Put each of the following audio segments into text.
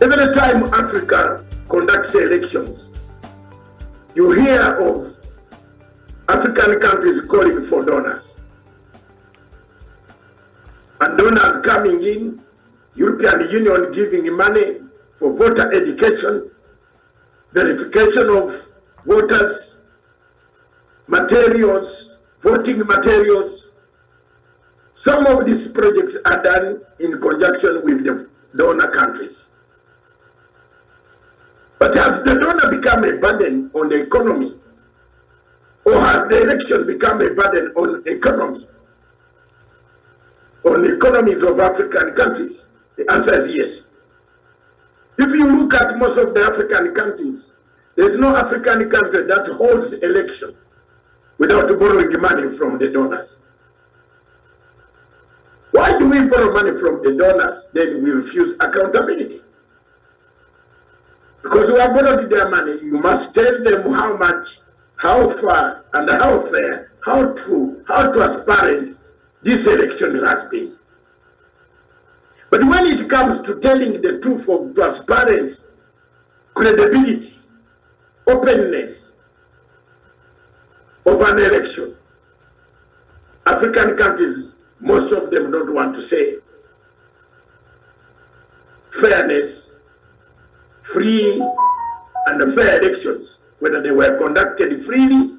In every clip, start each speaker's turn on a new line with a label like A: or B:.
A: Every time Africa conducts elections, you hear of African countries calling for donors. And donors coming in, European Union giving money for voter education, verification of voters, materials, voting materials. Some of these projects are done in conjunction with the donor countries. But has the donor become a burden on the economy? Or has the election become a burden on economy? On the economies of African countries? The answer is yes. If you look at most of the African countries, there's no African country that holds election without borrowing money from the donors. Why do we borrow money from the donors, then we refuse accountability? Because we have borrowed their money, you must tell them how much, how far, and how fair, how true, how transparent this election has been. But when it comes to telling the truth of transparency, credibility, openness of an election, African countries, most of them don't want to say fairness, free and fair elections, whether they were conducted freely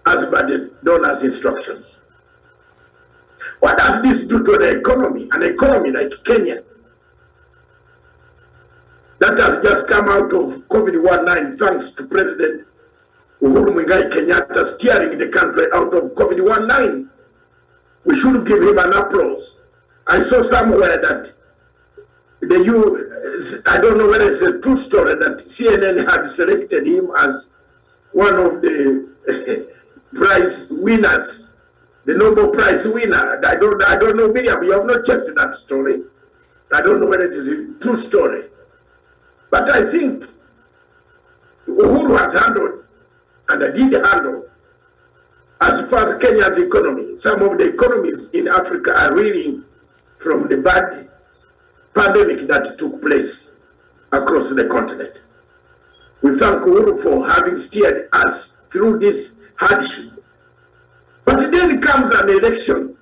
A: as per the donors' instructions. What does this do to the economy? An economy like Kenya that has just come out of COVID-19 thanks to President Uhuru Kenyatta steering the country out of COVID-19. We should give him an applause. I saw somewhere that I don't know whether it's a true story, that CNN had selected him as one of the prize winners, the Nobel Prize winner. I don't know, Miriam, you have not checked that story. I don't know whether it is a true story. But I think Uhuru has handled, and I did handle, as far as Kenya's economy. Some of the economies in Africa are reeling from the bad pandemic that took place across the continent. We thank Uhuru for having steered us through this hardship. But then comes an election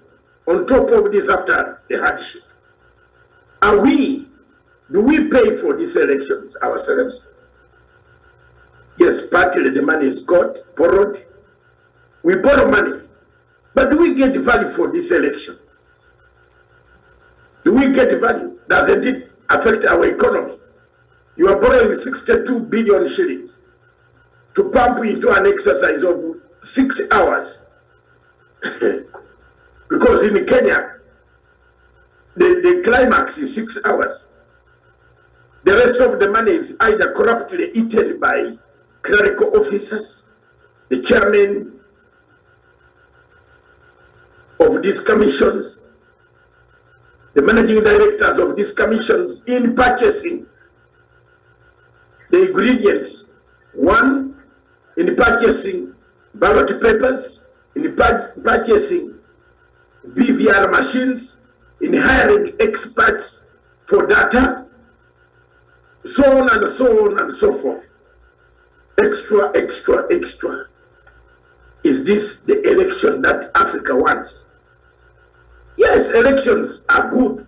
A: on top of this after the hardship. Do we pay for these elections ourselves? Yes, partly the money is borrowed. We borrow money. But do we get value for this election? Do we get value? Doesn't it affect our economy? You are borrowing 62 billion shillings to pump into an exercise of 6 hours. Because in Kenya, the climax is 6 hours. The rest of the money is either corruptly eaten by clerical officers, the chairman of these commissions, the managing directors of these commissions, in purchasing the ingredients. One, in purchasing ballot papers, in purchasing BVR machines, in hiring experts for data, so on and so on and so forth. Extra, extra, extra. Is this the election that Africa wants? Yes, elections are good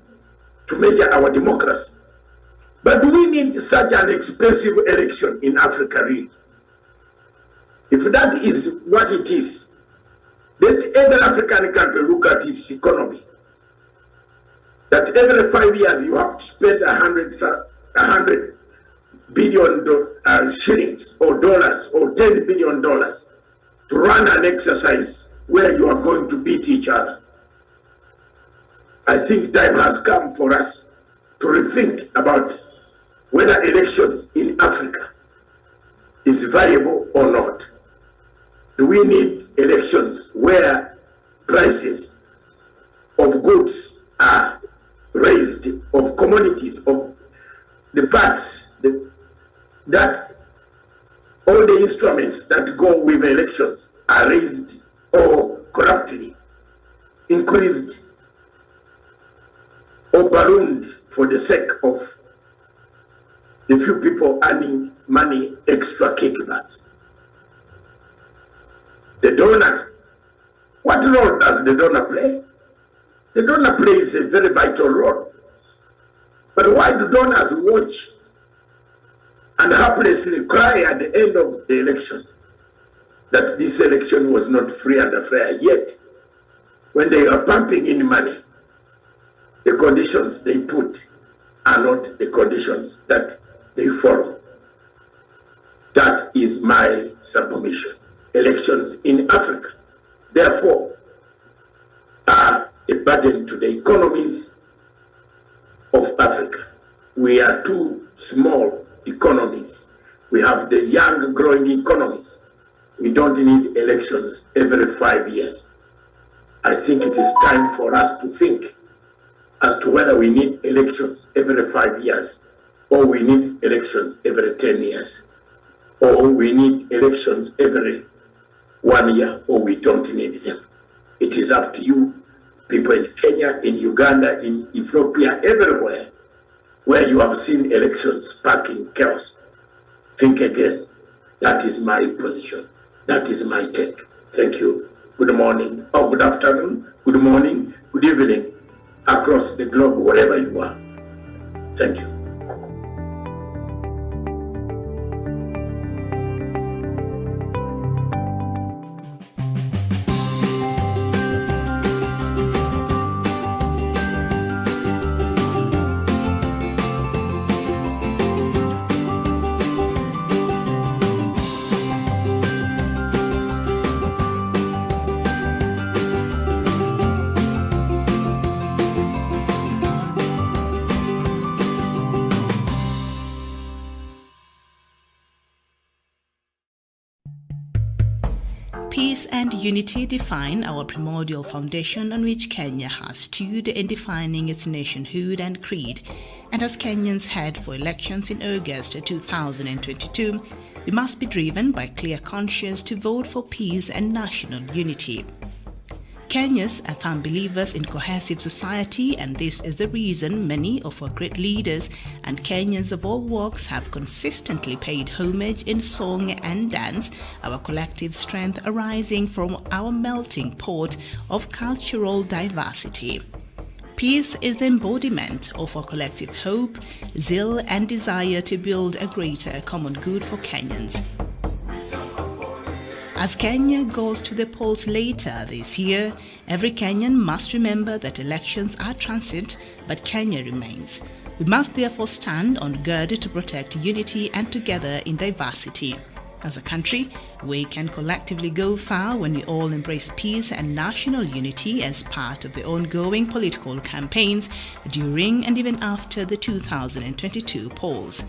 A: to measure our democracy. But do we need such an expensive election in Africa, really? If that is what it is, let every African country look at its economy. That every 5 years you have to spend 100 billion shillings or dollars or $10 billion to run an exercise where you are going to beat each other. I think time has come for us to rethink about whether elections in Africa is viable or not. Do we need elections where prices of goods are raised, of commodities, of the parts, that all the instruments that go with elections are raised or corruptly increased or ballooned for the sake of the few people earning money, extra kickbacks. The donor, what role does the donor play? The donor plays a very vital role. But why do donors watch and helplessly cry at the end of the election that this election was not free and fair? Yet, when they are pumping in money, the conditions they put are not the conditions that they follow. That is my submission. Elections in Africa, therefore, are a burden to the economies of Africa. We are two small economies. We have the young growing economies. We don't need elections every 5 years. I think it is time for us to think as to whether we need elections every 5 years, or we need elections every 10 years, or we need elections every 1 year, or we don't need them. It is up to you, people in Kenya, in Uganda, in Ethiopia, everywhere, where you have seen elections sparking chaos. Think again. That is my position. That is my take. Thank you. Good morning, or good afternoon, good morning, good evening, across the globe, wherever you are. Thank you.
B: Peace and unity define our primordial foundation on which Kenya has stood in defining its nationhood and creed. And as Kenyans head for elections in August 2022, we must be driven by clear conscience to vote for peace and national unity. Kenyans are firm believers in cohesive society, and this is the reason many of our great leaders and Kenyans of all walks have consistently paid homage in song and dance, our collective strength arising from our melting pot of cultural diversity. Peace is the embodiment of our collective hope, zeal, and desire to build a greater common good for Kenyans. As Kenya goes to the polls later this year, every Kenyan must remember that elections are transient, but Kenya remains. We must therefore stand on guard to protect unity and together in diversity. As a country, we can collectively go far when we all embrace peace and national unity as part of the ongoing political campaigns during and even after the 2022 polls.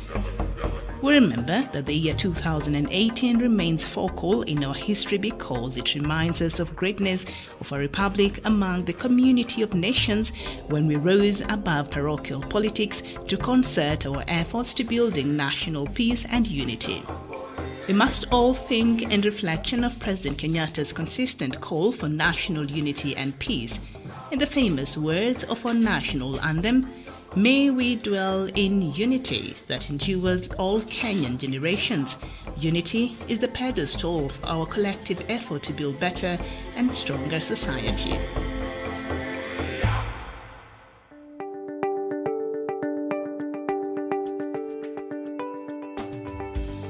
B: We remember that the year 2018 remains focal in our history because it reminds us of greatness of a republic among the community of nations when we rose above parochial politics to concert our efforts to building national peace and unity. We must all think in reflection of President Kenyatta's consistent call for national unity and peace. In the famous words of our national anthem, "May we dwell in unity that endures all Kenyan generations." Unity is the pedestal of our collective effort to build better and stronger society.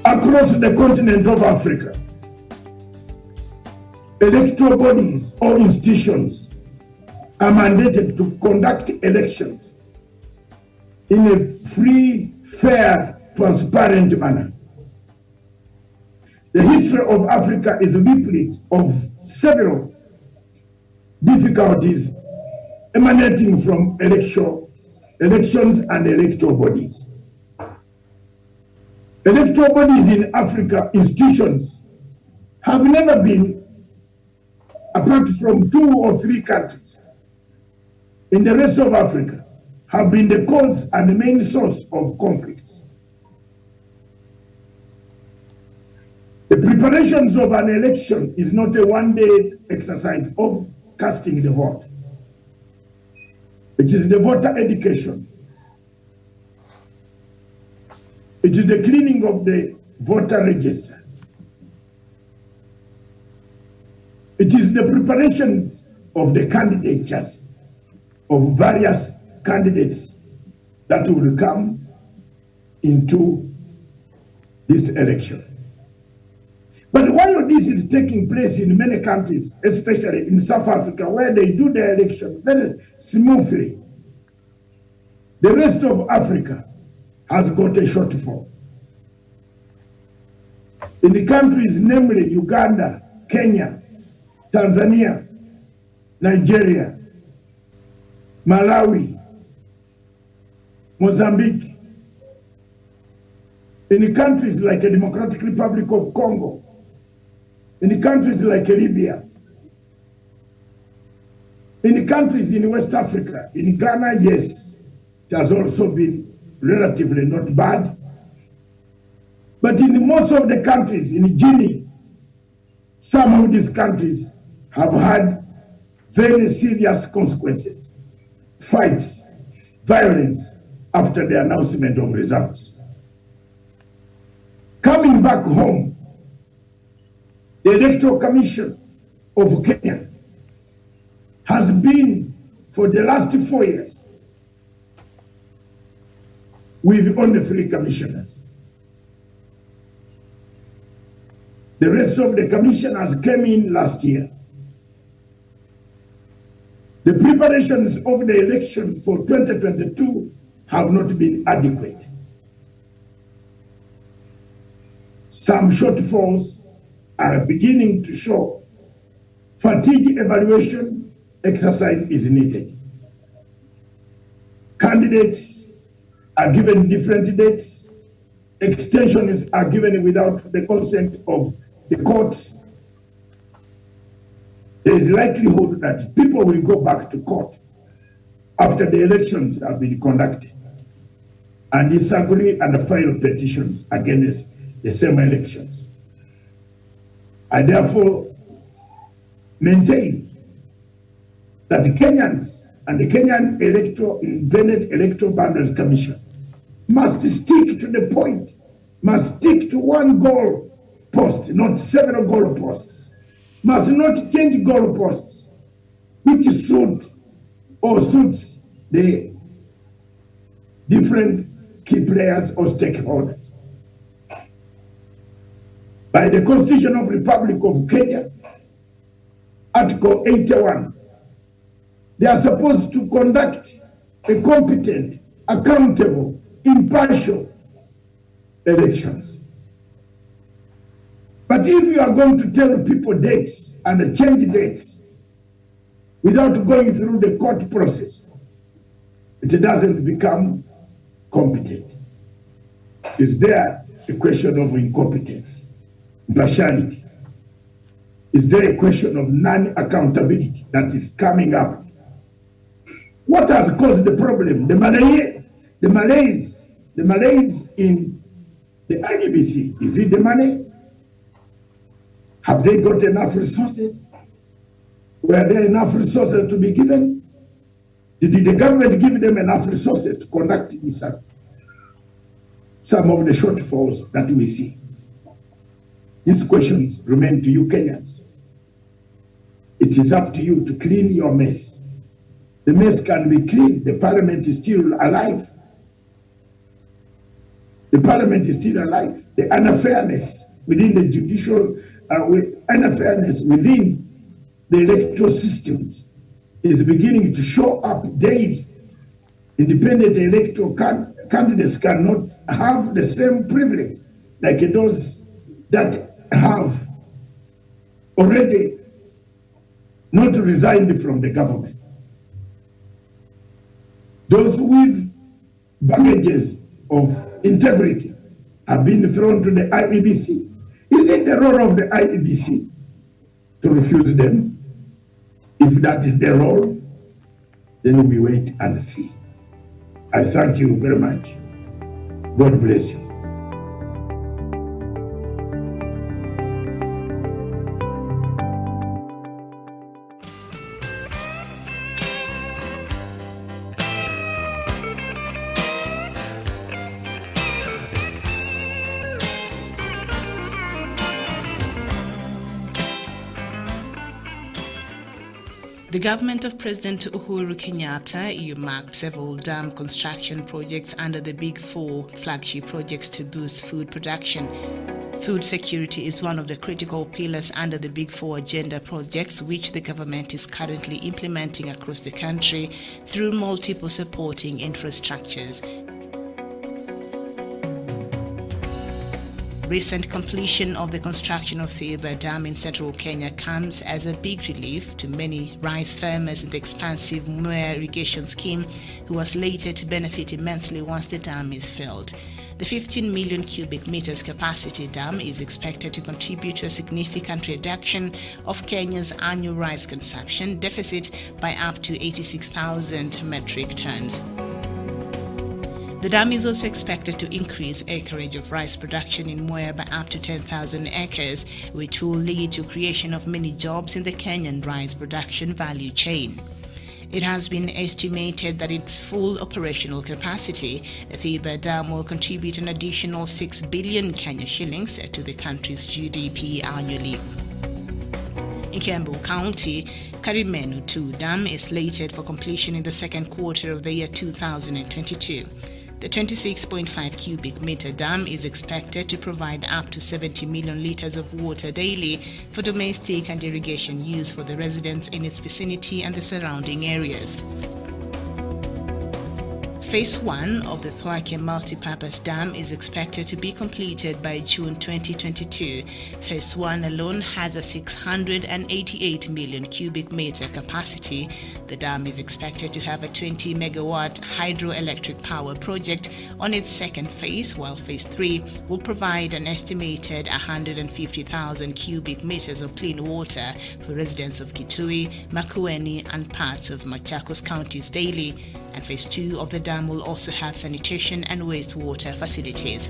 A: Across the continent of Africa, electoral bodies or institutions are mandated to conduct elections in a free, fair, transparent manner. The history of Africa is replete of several difficulties emanating from elections and electoral bodies. Electoral bodies in Africa, institutions, have never been, apart from 2 or 3 countries in the rest of Africa, have been the cause and the main source of conflicts. The preparations of an election is not a one-day exercise of casting the vote. It is the voter education, It is the cleaning of the voter register. It is the preparations of the candidatures of various candidates that will come into this election. But while this is taking place in many countries, especially in South Africa, where they do the election very smoothly, the rest of Africa has got a shortfall. In the countries, namely Uganda, Kenya, Tanzania, Nigeria, Malawi, Mozambique, in the countries like the Democratic Republic of Congo, in the countries like Libya, in the countries in West Africa, in Ghana, yes, it has also been relatively not bad. But in most of the countries, in Guinea, some of these countries have had very serious consequences, fights, violence after the announcement of results. Coming back home, the Electoral Commission of Kenya has been, for the last 4 years, with only 3 commissioners. The rest of the commissioners came in last year. The preparations of the election for 2022 have not been adequate. Some shortfalls are beginning to show. Fatigue evaluation exercise is needed. Candidates are given different dates. Extensions are given without the consent of the courts. There is likelihood that people will go back to court after the elections have been conducted and disagree and file petitions against the same elections. I therefore maintain that the Kenyans and the Kenyan Independent Electoral Boundaries Commission must stick to the point, must stick to one goal post, not several goal posts, must not change goal posts, which suits the different key players or stakeholders. By the Constitution of the Republic of Kenya, Article 81, they are supposed to conduct a competent, accountable, impartial elections. But if you are going to tell people dates and change dates without going through the court process, it doesn't become competent. Is there a question of incompetence? Partiality? Is there a question of non-accountability that is coming up? What has caused the problem? The malaise in the IEBC. Is it the money? Have they got enough resources? Were there enough resources to be given? Did the government give them enough resources to conduct this? Some of the shortfalls that we see. These questions remain to you, Kenyans. It is up to you to clean your mess. The mess can be cleaned. The parliament is still alive. The parliament is still alive. The unfairness within the judicial, unfairness within the electoral systems is beginning to show up daily. Independent electoral candidates cannot have the same privilege like those that have already not resigned from the government. Those with baggages of integrity have been thrown to the IEBC. Is it the role of the IEBC to refuse them? If that is their role, then we wait and see. I thank you very much. God bless you.
B: The government of President Uhuru Kenyatta earmarked several dam construction projects under the Big Four flagship projects to boost food production. Food security is one of the critical pillars under the Big Four agenda projects, which the government is currently implementing across the country through multiple supporting infrastructures. Recent completion of the construction of Theba Dam in central Kenya comes as a big relief to many rice farmers in the expansive Mwea irrigation scheme, who was later to benefit immensely once the dam is filled. The 15 million cubic meters capacity dam is expected to contribute to a significant reduction of Kenya's annual rice consumption deficit by up to 86,000 metric tons. The dam is also expected to increase acreage of rice production in Mwea by up to 10,000 acres, which will lead to creation of many jobs in the Kenyan rice production value chain. It has been estimated that its full operational capacity, the Theba Dam will contribute an additional 6 billion Kenya shillings to the country's GDP annually. In Kiambu County, Karimenu 2 Dam is slated for completion in the second quarter of the year 2022. The 26.5 cubic meter dam is expected to provide up to 70 million liters of water daily for domestic and irrigation use for the residents in its vicinity and the surrounding areas. Phase 1 of the Thwake multipurpose dam is expected to be completed by June 2022. Phase 1 alone has a 688 million cubic meter capacity. The dam is expected to have a 20 megawatt hydroelectric power project on its second phase, while Phase 3 will provide an estimated 150,000 cubic meters of clean water for residents of Kitui, Makueni and parts of Machakos counties daily. And Phase 2 of the dam will also have sanitation and wastewater facilities.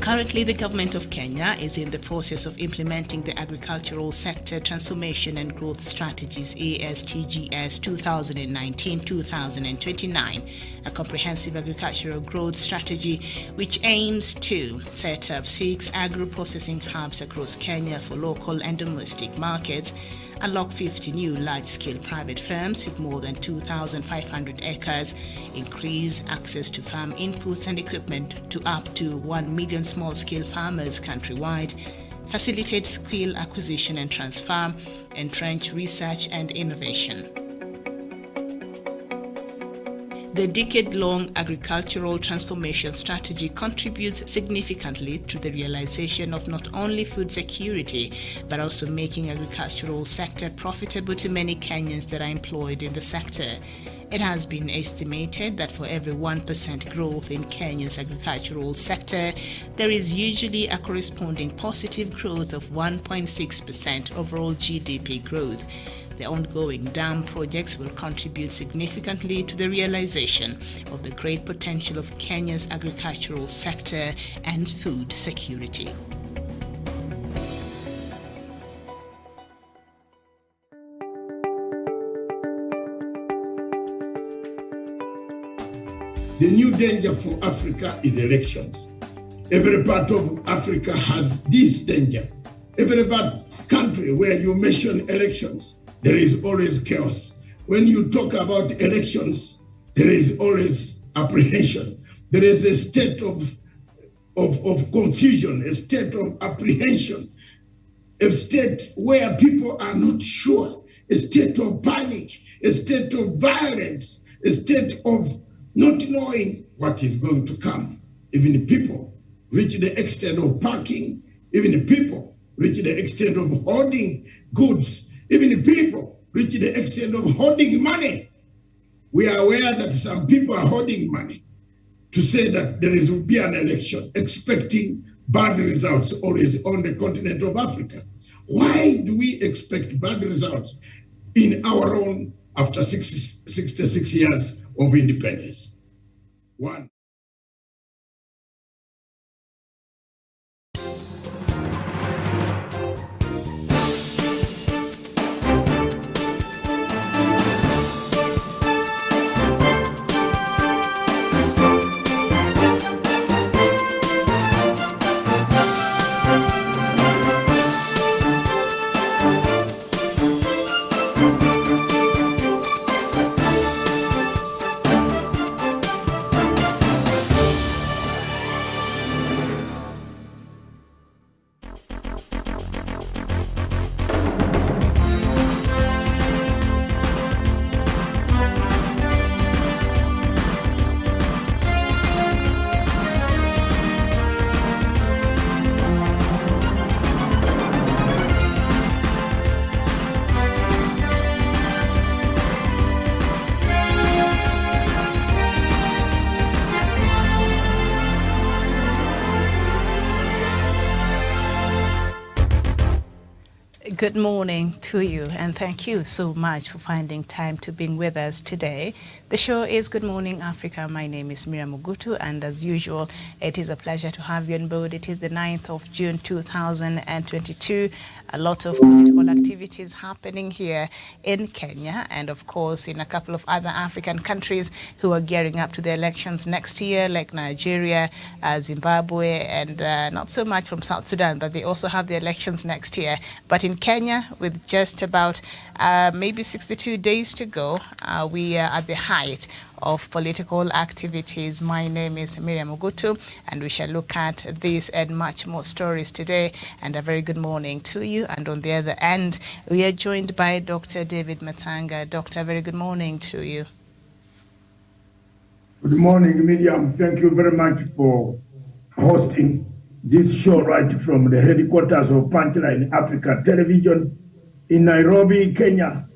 B: Currently, the government of Kenya is in the process of implementing the Agricultural Sector Transformation and Growth Strategies ASTGS 2019-2029, a comprehensive agricultural growth strategy which aims to set up 6 agro-processing hubs across Kenya for local and domestic markets, unlock 50 new large-scale private farms with more than 2,500 acres, increase access to farm inputs and equipment to up to 1 million small-scale farmers countrywide, facilitate skill acquisition and transfer, entrench research and innovation. The decade-long agricultural transformation strategy contributes significantly to the realization of not only food security, but also making agricultural sector profitable to many Kenyans that are employed in the sector. It has been estimated that for every 1% growth in Kenya's agricultural sector, there is usually a corresponding positive growth of 1.6% overall GDP growth. The ongoing dam projects will contribute significantly to the realization of the great potential of Kenya's agricultural sector and food security.
A: The new danger for Africa is elections. Every part of Africa has this danger. Every country where you mention elections, there is always chaos. When you talk about elections, there is always apprehension. There is a state of confusion, a state of apprehension, a state where people are not sure, a state of panic, a state of violence, a state of not knowing what is going to come. Even people reach the extent of packing, even people reach the extent of hoarding goods. Even people reach the extent of hoarding money. We are aware that some people are hoarding money to say that there will be an election, expecting bad results always on the continent of Africa. Why do we expect bad results in our own after 66 years of independence? One.
B: Good morning to you, and thank you so much for finding time to be with us today. The show is Good Morning Africa. My name is Miriam Mugutu, and as usual, it is a pleasure to have you on board. It is the 9th of June 2022. A lot of political activities happening here in Kenya, and of course in a couple of other African countries who are gearing up to the elections next year, like Nigeria, Zimbabwe, and not so much from South Sudan, but they also have the elections next year. But in Kenya, with just about maybe 62 days to go, we are at the height of political activities. My name is Miriam Mugutu, and we shall look at this and much more stories today. And a very good morning to you. And on the other end, we are joined by Dr. David Matanga. Doctor, very good morning to you.
A: Good morning, Miriam. Thank you very much for hosting this show right from the headquarters of Punchline Africa Television in Nairobi, Kenya.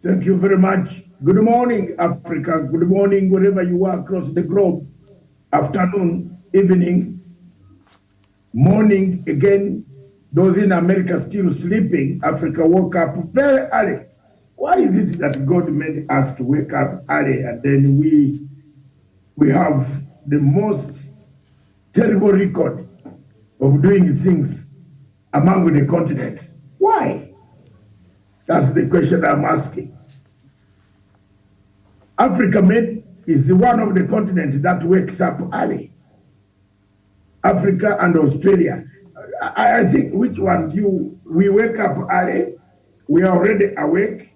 A: Thank you very much. Good morning, Africa. Good morning, wherever you are across the globe. Afternoon, evening, morning again. Those in America still sleeping. Africa woke up very early. Why is it that God made us to wake up early, and then we have the most terrible record of doing things among the continents? Why? That's the question I'm asking. Africa is one of the continents that wakes up early. Africa and Australia. I think, which one we wake up early, we are already awake.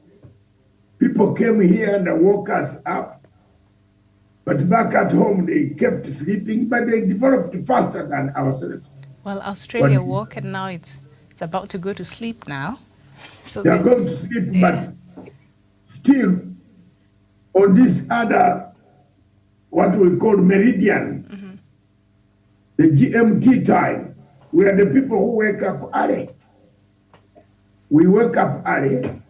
A: People came here and woke us up. But back at home, they kept sleeping, but they developed faster than ourselves.
B: Well, Australia woke, and now it's about to go to sleep now. So
A: they're going to sleep, yeah. But still, on this other, what we call meridian, the GMT time, we are the people who wake up early. We wake up early,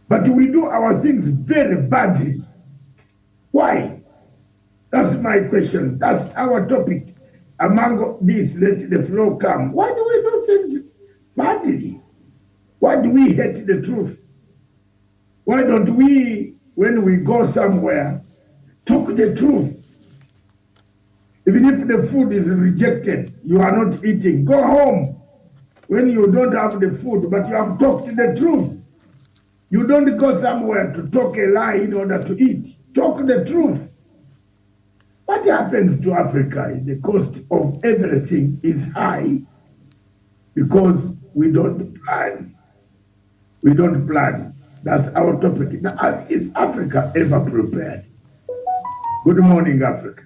A: but we do our things very badly. Why? That's my question. That's our topic. Among this, let the flow come. Why do we do things badly? Why do we hate the truth? Why don't we, when we go somewhere, talk the truth? Even if the food is rejected, you are not eating, go home. When you don't have the food, but you have talked the truth. You don't go somewhere to talk a lie in order to eat. Talk the truth. What happens to Africa? The cost of everything is high because we don't plan. We don't plan. That's our topic. Now, is Africa ever prepared? Good morning, Africa.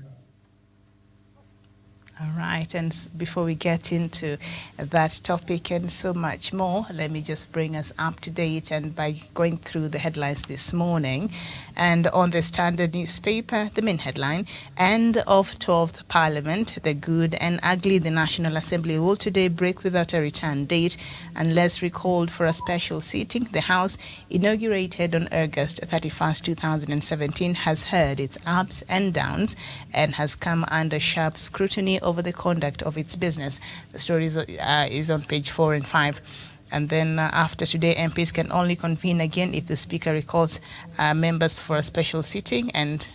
B: All right, and before we get into that topic and so much more, let me just bring us up to date and by going through the headlines this morning. And on the Standard newspaper, the main headline, end of 12th Parliament, the good and ugly. The National Assembly will today break without a return date unless recalled for a special sitting. The House, inaugurated on August 31st, 2017, has heard its ups and downs and has come under sharp scrutiny over the conduct of its business. The story is on page 4 and 5. And then after today, MPs can only convene again if the Speaker recalls members for a special sitting, and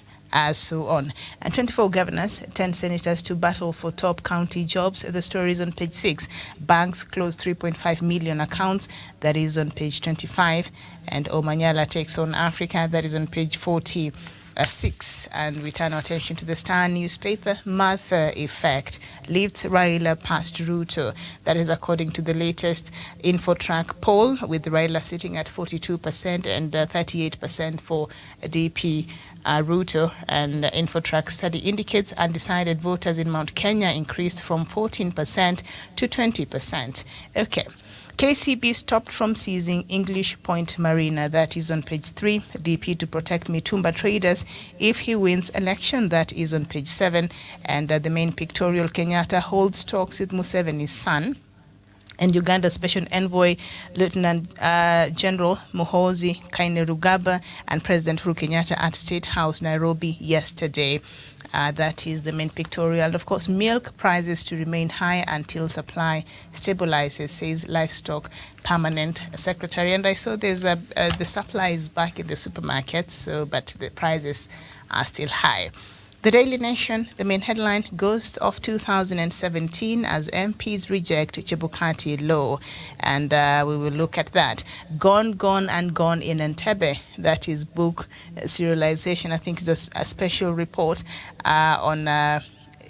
B: so on. And 24 governors, 10 senators to battle for top county jobs. The story is on page 6. Banks close 3.5 million accounts. That is on page 25. And Omanyala takes on Africa. That is on page 46. And we turn our attention to the Star newspaper. Martha effect lifts Raila past Ruto. That is according to the latest Infotrack poll, with Raila sitting at 42% and 38% for DP Ruto. And Infotrack study indicates undecided voters in Mount Kenya increased from 14% to 20%. Okay. KCB stopped from seizing English Point Marina. That is on page 3. DP to protect Mitumba traders if he wins election. That is on page 7. And the main pictorial, Kenyatta holds talks with Museveni's son. And Uganda Special Envoy Lieutenant General Muhoozi Kainerugaba and President Uhuru Kenyatta at State House, Nairobi, yesterday. That is the main pictorial. And of course, milk prices to remain high until supply stabilizes, says Livestock Permanent Secretary. And I saw there's the supply is back in the supermarkets, but the prices are still high. The Daily Nation, the main headline, Ghost of 2017 as MPs reject Chebukati law. And we will look at that. Gone, Gone and Gone in Entebbe. That is book serialization. I think it's a special report on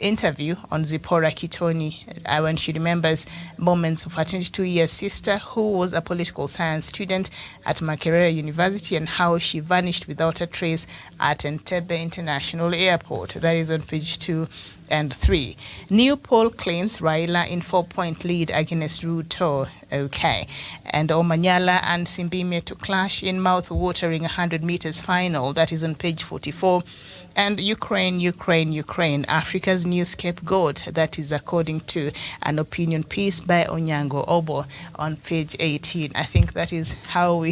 B: interview on Zipporah Kitoni when she remembers moments of her 22-year sister who was a political science student at Makerere University and how she vanished without a trace at Entebbe International Airport. That is on page 2 and 3. New poll claims Raila in 4-point lead against Ruto. Okay. And Omanyala and Simbime to clash in mouth-watering 100 meters final. That is on page 44. And Ukraine, Africa's new scapegoat. That is according to an opinion piece by Onyango Obo on page 18. I think that is how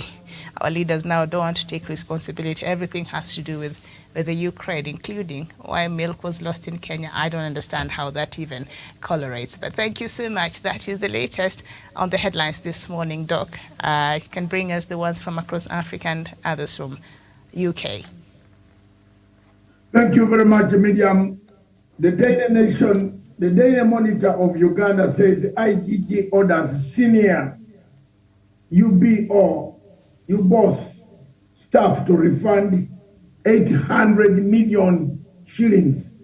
B: our leaders now don't want to take responsibility. Everything has to do with the Ukraine, including why milk was lost in Kenya. I don't understand how that even correlates. But thank you so much. That is the latest on the headlines this morning, Doc. You can bring us the ones from across Africa and others from UK.
A: Thank you very much, Miriam. The Daily Nation, the Daily Monitor of Uganda says IGG orders senior UBO staff to refund 800 million shillings.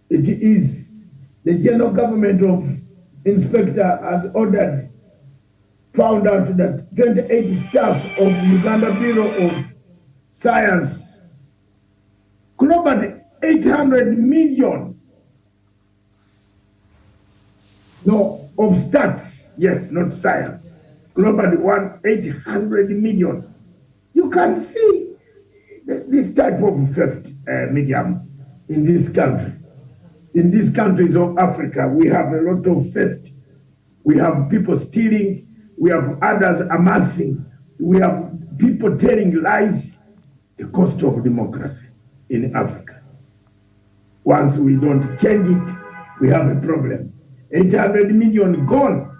A: It is the general government of inspector has found out that 28 staff of Uganda Bureau of Science globally 800 million. No, of stats, yes, not science. Globally 800 million. You can see this type of theft, medium in this country. In these countries of Africa, we have a lot of theft. We have people stealing. We have others amassing. We have people telling lies. The cost of democracy in Africa. Once we don't change it, we have a problem. 800 million gone.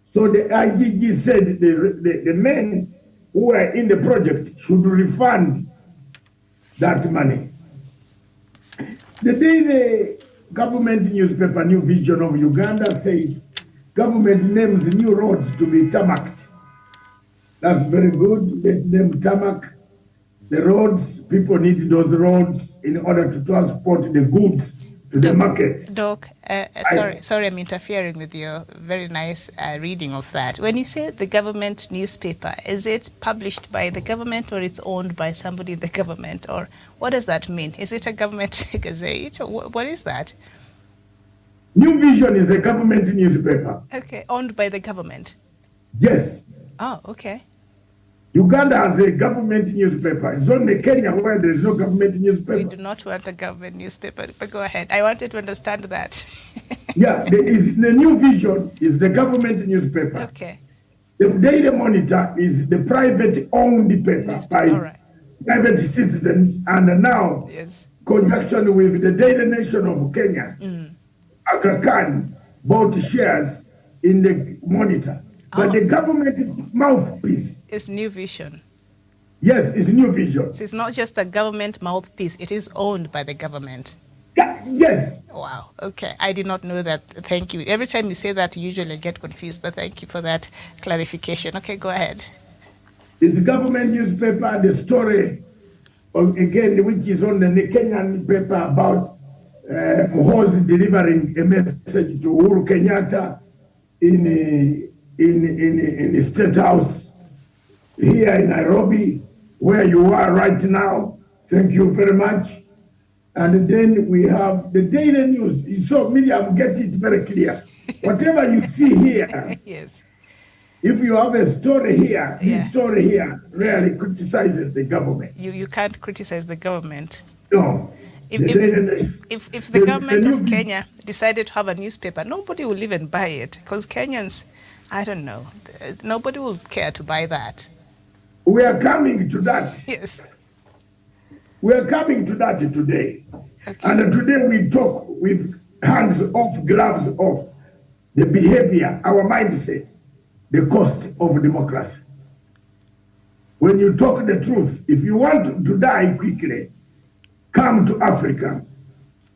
A: So the IGG said the men who are in the project should refund that money. The daily government newspaper, New Vision of Uganda, says government names new roads to be tarmacked. That's very good. Let them tarmac the roads. People need those roads in order to transport the goods to the markets.
B: Doc, sorry, I'm interfering with your very nice reading of that. When you say the government newspaper, is it published by the government or it's owned by somebody in the government? Or what does that mean? Is it a government gazette? Or what is that?
A: New Vision is a government newspaper.
B: Okay, owned by the government?
A: Yes.
B: Oh, okay.
A: Uganda has a government newspaper. It's only Kenya where there is no government newspaper.
B: We do not want a government newspaper, but go ahead. I wanted to understand that.
A: Yeah, the New Vision is the government newspaper.
B: Okay.
A: The Daily Monitor is the private-owned paper by private citizens, and now, conjunction with the Daily Nation of Kenya, Aga Khan bought shares in the Monitor. But the government mouthpiece
B: is New Vision.
A: Yes, it's New Vision.
B: So it's not just a government mouthpiece, it is owned by the government.
A: Yes.
B: Wow, okay. I did not know that. Thank you. Every time you say that, you usually get confused, but thank you for that clarification. Okay, go ahead.
A: It's a government newspaper, the story, again, which is on the Kenyan paper about Muhoozi delivering a message to Uhuru Kenyatta in the State House here in Nairobi, where you are right now. Thank you very much. And then we have the daily news. So, Miriam, get it very clear. Whatever you see here,
B: yes.
A: If you have a story here, this story here rarely criticizes the government.
B: You can't criticize the government.
A: No.
B: If the government of Kenya decided to have a newspaper, nobody will even buy it, because Kenyans, I don't know, nobody will care to buy that.
A: We are coming to that.
B: Yes.
A: We are coming to that today. Okay. And today we talk with hands off, gloves off, the behavior, our mindset, the cost of democracy. When you talk the truth, if you want to die quickly, come to Africa,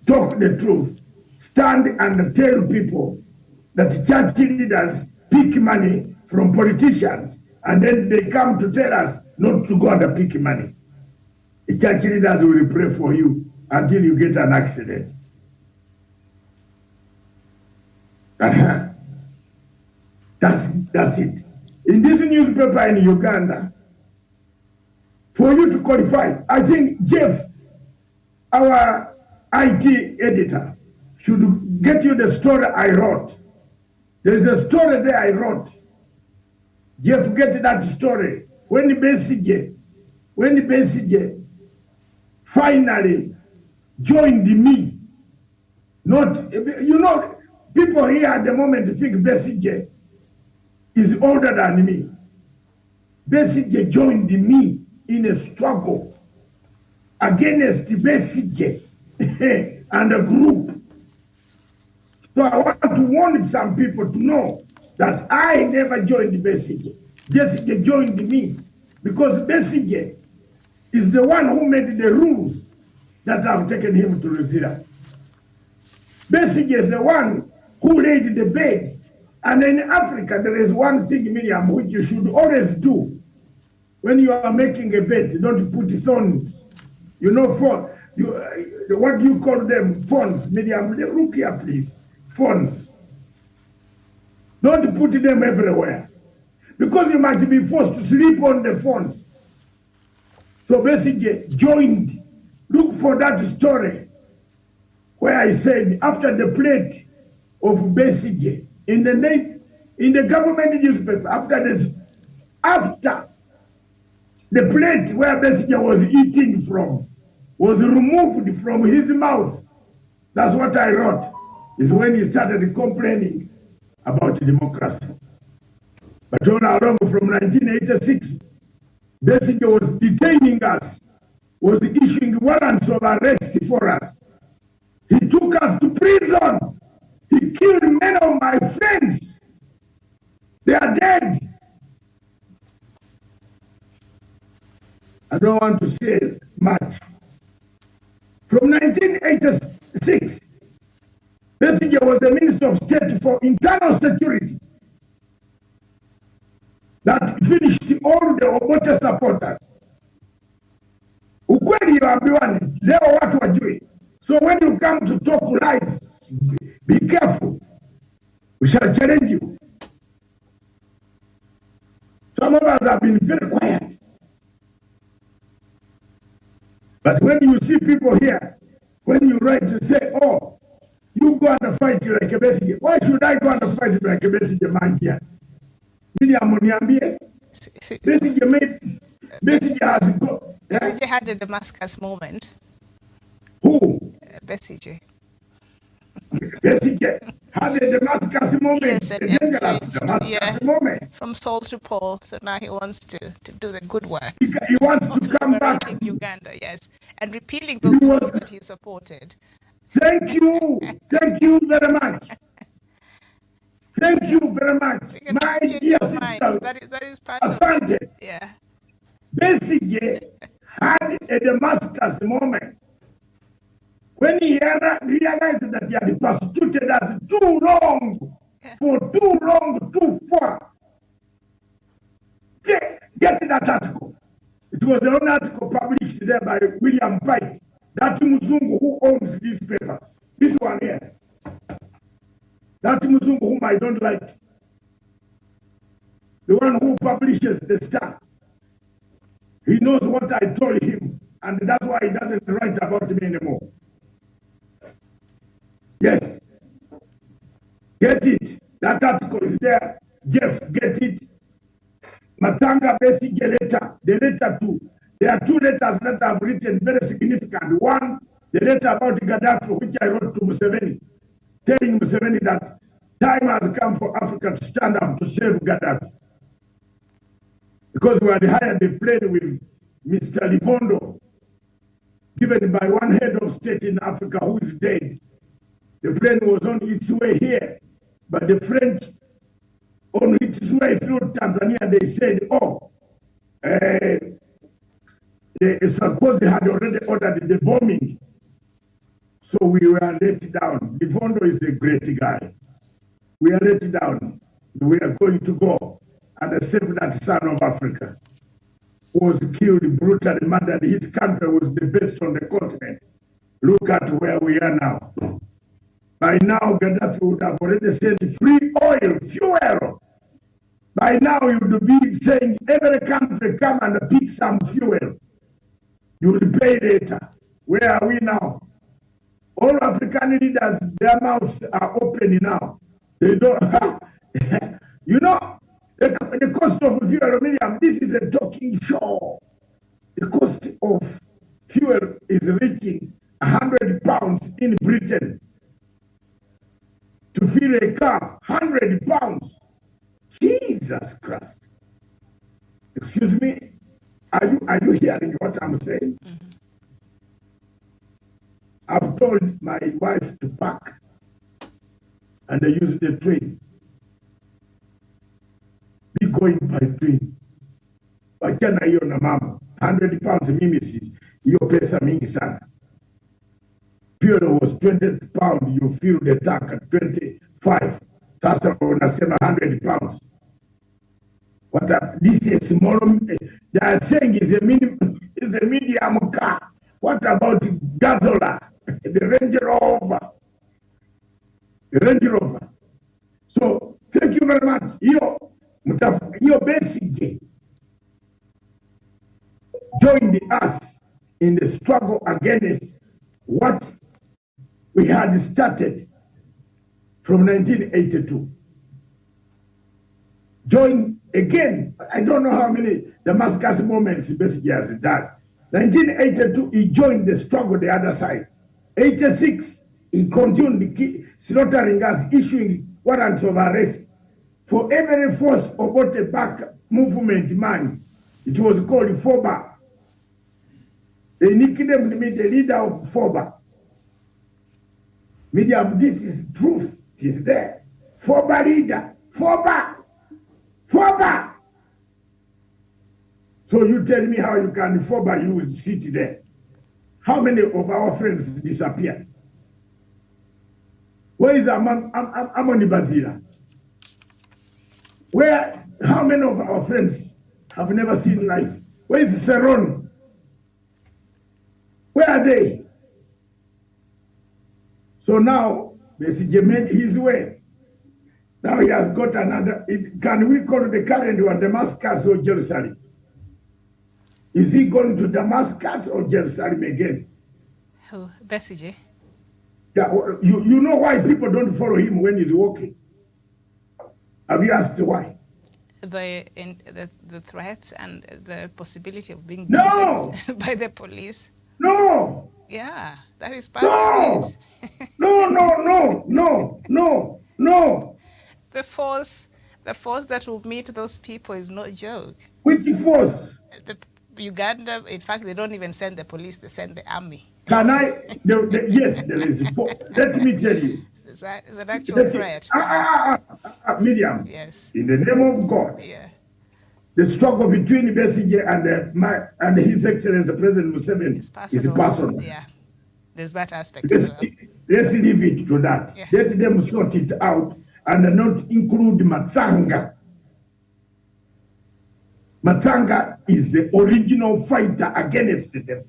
A: talk the truth, stand and tell people that church leaders pick money from politicians, and then they come to tell us not to go and pick money. The church leaders will pray for you until you get an accident. That's it. In this newspaper in Uganda, for you to qualify, I think Jeff, our IT editor, should get you the story I wrote. There's a story there I wrote. Jeff, get that story. When Besigye finally joined me, not, you know, people here at the moment think Besigye is older than me. Besigye joined me in a struggle against Besigye and a group. So I want to warn some people to know that I never joined Besigye. Besigye joined me because Besigye is the one who made the rules that have taken him to Ruzira. Besigye is the one who laid the bed. And in Africa, there is one thing, Miriam, which you should always do. When you are making a bed, don't put thorns. You know, what do you call them? Thorns. Miriam, look here, please. Thorns. Don't put them everywhere. Because you might be forced to sleep on the thorns. So basically, joined. Look for that story where I said, after the plate of Besigye, in the government newspaper, after the plate where Besigye was eating from was removed from his mouth, that's what I wrote, is when he started complaining about democracy. But all along from 1986, Besigye was detaining us, was issuing warrants of arrest for us. He took us to prison. He killed many of my friends. They are dead. I don't want to say much. From 1986, Besigye was the Minister of State for Internal Security that finished all the Obote supporters. Ukweli waambiwani, leo watu wajue. So when you come to talk lies, be careful. We shall challenge you. Some of us have been very quiet. But when you see people here, when you write to say, oh, you go and fight like a Besigye. Why should I go and fight like a Besigye man here? Besigye has got.
B: Besigye had a Damascus moment.
A: Who?
B: Besigye.
A: Besigye had a Damascus moment.
B: Yes,
A: a Damascus moment.
B: From Saul to Paul. So now he wants to do the good work.
A: He wants to come back.
B: In Uganda, yes. And repealing those laws that he supported.
A: Thank you. Thank you very much. Thank you very much. My dear sister.
B: That is part of it. Yeah.
A: Besigye had a Damascus moment when he realized that he had persecuted us too long, for too long, too far. Get that article. It was an article published there by William Pike, that Muzungu who owns this paper. This one here. That Muzungu whom I don't like. The one who publishes the Star. He knows what I told him, and that's why he doesn't write about me anymore. Yes. Get it. That article is there. Jeff, get it. Matanga Besigye letter, the letter 2. There are 2 letters that I've written, very significant. One, the letter about Gaddafi, which I wrote to Museveni, telling Museveni that time has come for Africa to stand up to save Gaddafi. Because we had hired a plane with Mr. Livondo, given by one head of state in Africa who is dead. The plane was on its way here, but the French, on its way through Tanzania, they said, oh, Sarkozy had already ordered the bombing. So we were let down. Bifondo is a great guy. We are let down. We are going to go and save that son of Africa who was killed, brutally murdered. His country was the best on the continent. Look at where we are now. By now, Gaddafi would have already sent free oil, fuel. By now, you would be saying, every country come and pick some fuel. You will pay later. Where are we now? All African leaders, their mouths are open now. They don't, you know, the cost of fuel, Miriam, this is a talking show. The cost of fuel is reaching £100 in Britain. To fill a car, £100. Jesus Christ. Excuse me, are you hearing what I'm saying? Mm-hmm. I've told my wife to pack and I use the train. Be going by train. Wachana hiyo na mama. £100 mimi si hiyo pesa mingi sana. Fuel was £20, you fill the tank at 25. Sasa unasema £100. This is small. They are saying is a medium car. What about Gazola? The Range Rover. The Range Rover. So thank you very much. Your basic joined us in the struggle against what we had started from 1982. Join again. I don't know how many Damascus moments basically has done. 1982, he joined the struggle the other side. 86, he continued slaughtering us, issuing warrants of arrest for every force about the back movement man. It was called FOBA. They nicknamed me the leader of FOBA. Medium, this is truth. It is there. FOBA leader. FOBA. FOBA. So you tell me how you can FOBA, you will sit there. How many of our friends disappeared? Where is Amoni Bazira? Where, how many of our friends have never seen life? Where is Serrone? Where are they? So now, Besigye made his way. Now he has got another, can we call the current one Damascus or Jerusalem? Is he going to Damascus or Jerusalem again?
B: Who? Besigye?
A: Yeah, you know why people don't follow him when he's walking? Have you asked why?
B: The threats and the possibility of being
A: no!
B: by the police.
A: No!
B: Yeah, that is part of it.
A: No.
B: The force that will meet those people is no joke.
A: Which force?
B: Uganda, in fact, they don't even send the police, they send the army.
A: Can I? Yes, there is a force. Let me tell you.
B: It's an actual threat.
A: Miriam.
B: Yes.
A: In the name of God.
B: Yeah.
A: The struggle between Besigye and His Excellency President Museveni is personal.
B: Yeah. There's that aspect as well.
A: Let's leave it to that. Yeah. Let them sort it out and not include Matsanga. Matsanga is the original fighter against them.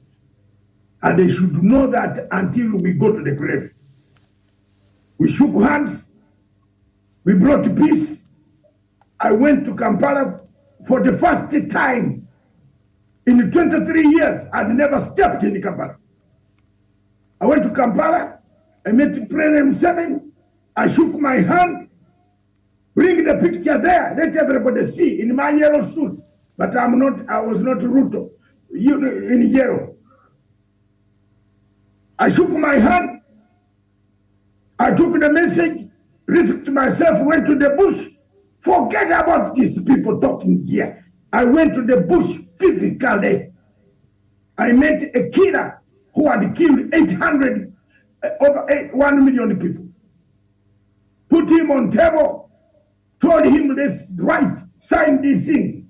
A: And they should know that until we go to the grave. We shook hands. We brought peace. I went to Kampala for the first time in 23 years. I'd never stepped in Kampala. I went to Kampala. I met President Museveni. I shook my hand. Bring the picture there. Let everybody see in my yellow suit. But I was not Ruto. In yellow. I shook my hand. I took the message, risked myself, went to the bush. Forget about these people talking here. I went to the bush physically. I met a killer who had killed 1 million people. Put him on table, told him, let's write, sign this thing.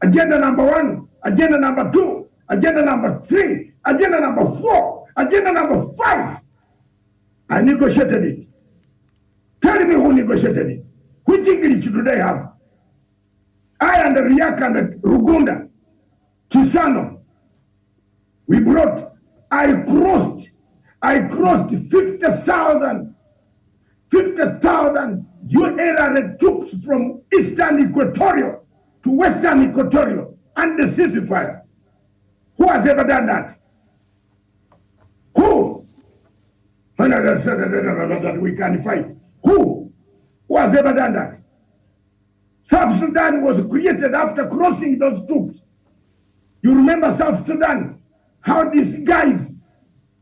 A: Agenda number 1, agenda number 2, agenda number 3, agenda number 4, agenda number 5. I negotiated it. Tell me who negotiated it. Which English do they have? I and Riak and Rugunda, Chisano, we brought, I crossed 50,000 URA troops from Eastern Equatorial to Western Equatorial and the ceasefire. Who has ever done that? Who? When I said that we can fight. Who has ever done that? South Sudan was created after crossing those troops. You remember South Sudan? How these guys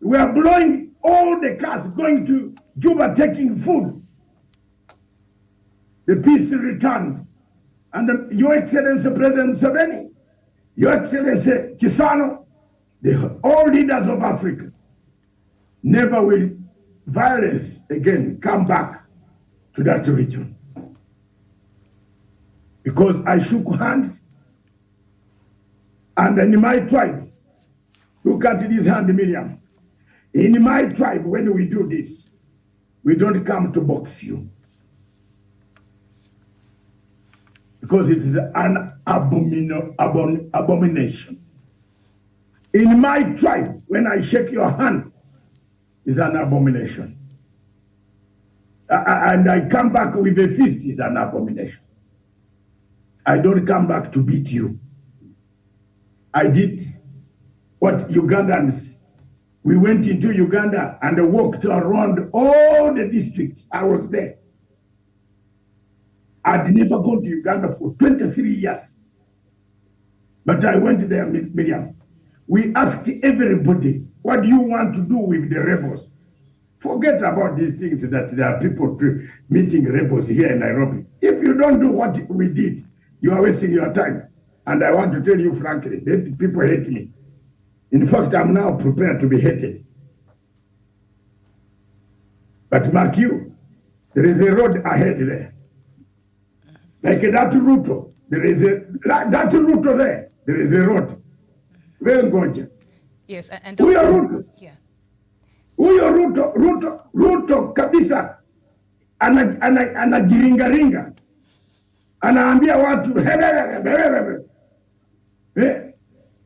A: were blowing all the cars going to Juba taking food. The peace returned. And Your Excellency President Museveni, Your Excellency Chisano, all leaders of Africa, never will violence again come back to that region. Because I shook hands, and in my tribe, look at this hand, Miriam. In my tribe, when we do this, we don't come to box you. Because it is an abomination. In my tribe, when I shake your hand, it's an abomination. And I come back with a fist, it's an abomination. I don't come back to beat you. I did what Ugandans, we went into Uganda and walked around all the districts. I was there. I'd never gone to Uganda for 23 years. But I went there, Miriam. We asked everybody, what do you want to do with the rebels? Forget about these things that there are people meeting rebels here in Nairobi. If you don't do what we did, you are wasting your time. And I want to tell you frankly, people hate me. In fact, I'm now prepared to be hated. But mark you, there is a road ahead there. Like that Ruto, there is a road. Where going?
B: Yes, and
A: Huyo Ruto.
B: Yeah.
A: Huyo Ruto kabisa anajiringaringa. Anaambia watu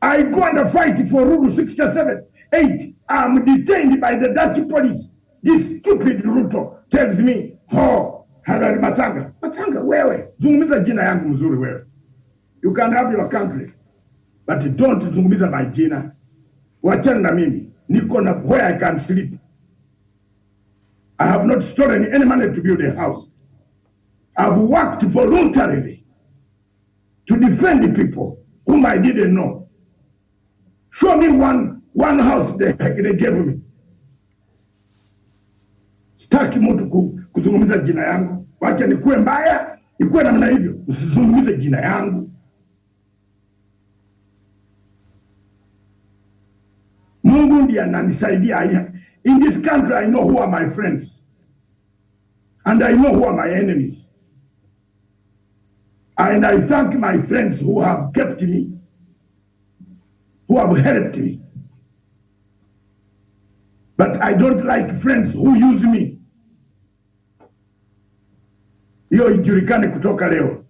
A: I go and fight for Rule 67, 8. I'm detained by the Dutch police. This stupid Ruto tells me, Harari Matanga, wewe, zungumza jina yangu mzuri wewe. You can have your country, but don't zungumza my jina. Wachana na mimi, niko na where I can sleep. I have not stolen any money to build a house. I've worked voluntarily to defend the people whom I didn't know. Show me one house they gave me. Sitaki mtu kuzungumza jina yangu. Wacha nikuwe mbaya, ikuwe namna hivyo. Usizungumze jina yangu. Mungu ndiye ananisaidia. In this country, I know who are my friends. And I know who are my enemies. And I thank my friends who have kept me, who have helped me. But I don't like friends who use me. Hiyo ijulikane kutoka leo.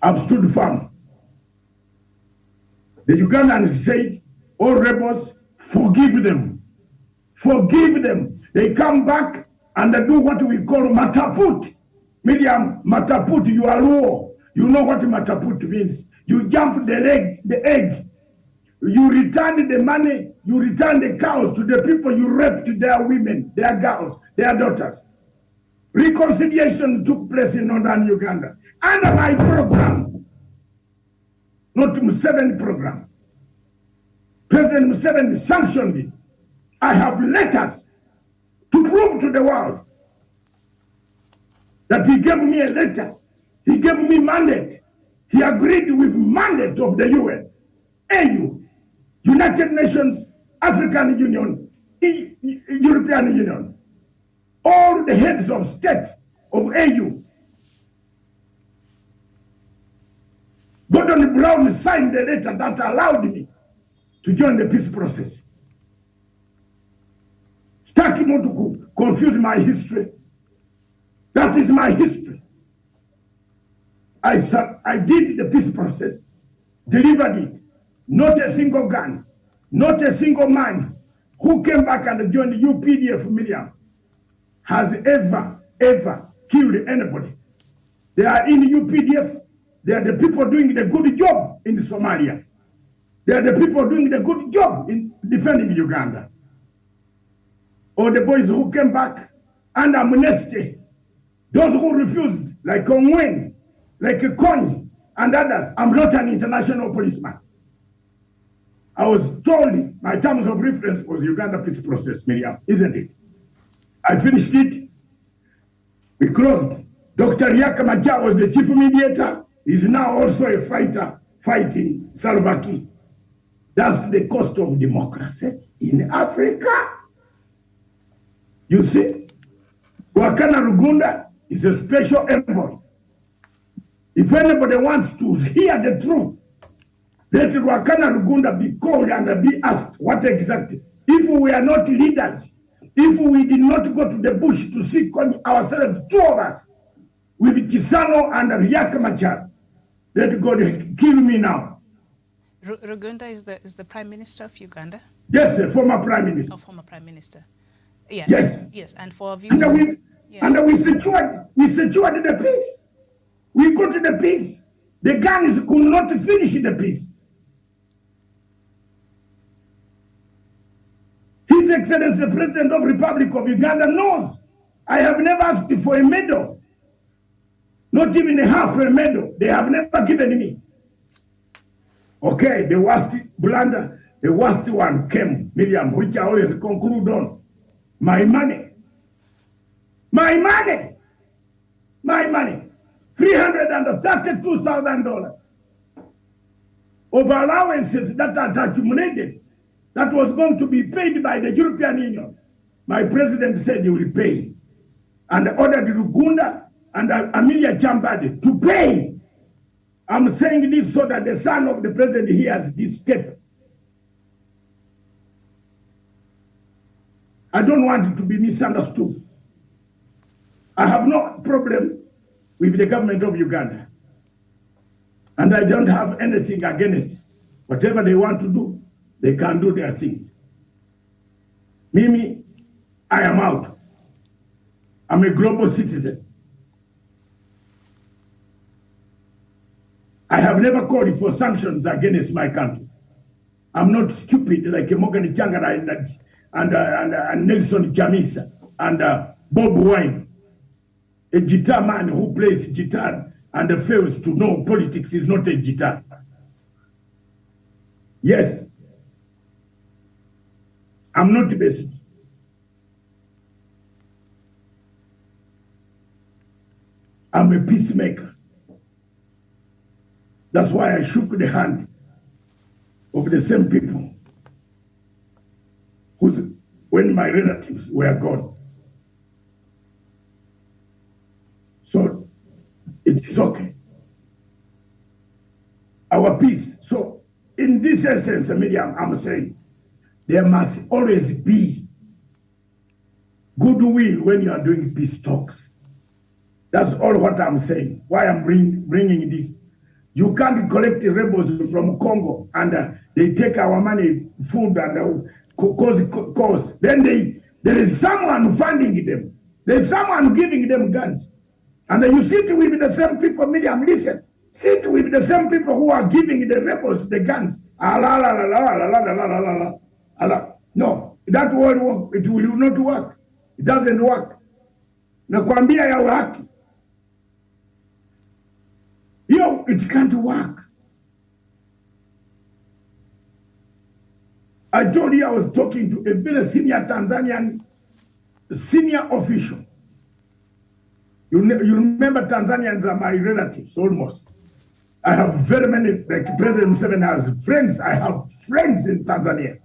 A: I've stood firm. The Ugandans said, all rebels, forgive them. Forgive them. They come back and do what we call mataput. Medium mataput, you are raw. You know what mataput means. You jump the egg. You return the money, you return the cows to the people you raped, their women, their girls, their daughters. Reconciliation took place in northern Uganda. Under my program, not Museveni program. President Museveni sanctioned it. I have letters to prove to the world that he gave me a letter. He gave me mandate. He agreed with mandate of the UN, AU, United Nations, African Union, European Union, all the heads of state of AU. Gordon Brown signed the letter that allowed me to join the peace process. Staki not to confuse my history. That is my history. I did the peace process, delivered it. Not a single gun, not a single man who came back and joined the UPDF Miriam has ever killed anybody. They are in the UPDF. They are the people doing the good job in Somalia. They are the people doing the good job in defending Uganda. Or the boys who came back under amnesty. Those who refused, like Ongwen, like Kony, and others. I'm not an international policeman. I was told my terms of reference was Uganda peace process, Miriam, isn't it? I finished it. We closed. Dr. Yakamacha was the chief mediator. He's now also a fighter fighting Salva Kiir. That's the cost of democracy in Africa. You see, Wakana Rugunda is a special envoy. If anybody wants to hear the truth, let Wakana Rugunda be called and be asked what exactly. If we are not leaders, if we did not go to the bush to seek ourselves, two of us, with Kisano and Riek Machar, let God kill me now.
B: Rugunda is the Prime Minister of Uganda?
A: Yes, the former Prime Minister.
B: Oh, former Prime Minister. Yeah.
A: Yes.
B: Yes, and for viewers.
A: And we secured the peace. We got the peace. The guns could not finish the peace. His Excellency, the President of the Republic of Uganda, knows I have never asked for a medal. Not even a half a medal. They have never given me. Okay, the worst blunder, the worst one came, Miriam, which I always conclude on. My money. My money. My money. $332,000 of allowances that are accumulated that was going to be paid by the European Union. My president said he will pay and ordered Rugunda and Amelia Chambade to pay. I'm saying this so that the son of the president hears this step. I don't want it to be misunderstood. I have no problem with the government of Uganda. And I don't have anything against whatever they want to do. They can do their things. Mimi, I am out. I'm a global citizen. I have never called for sanctions against my country. I'm not stupid like Morgan Changara and Nelson Chamisa and Bob Wine, a guitar man who plays guitar and fails to know politics is not a guitar. Yes, I'm not the best. I'm a peacemaker. That's why I shook the hand of the same people when my relatives were gone. So it is okay. Our peace. So in this essence, Miriam, I'm saying there must always be goodwill when you are doing peace talks. That's all what I'm saying. Why I'm bringing this. You can't collect the rebels from Congo and they take our money, food, and cause. Then there is someone funding them. There's someone giving them guns. And you sit with the same people, Miriam, listen. Sit with the same people who are giving the rebels the guns. No, that won't work. It will not work. It doesn't work. Nakwambia ya haki. It can't work. I told you I was talking to a very senior Tanzanian senior official. You remember Tanzanians are my relatives almost. I have very many, like President Museveni has friends. I have friends in Tanzania.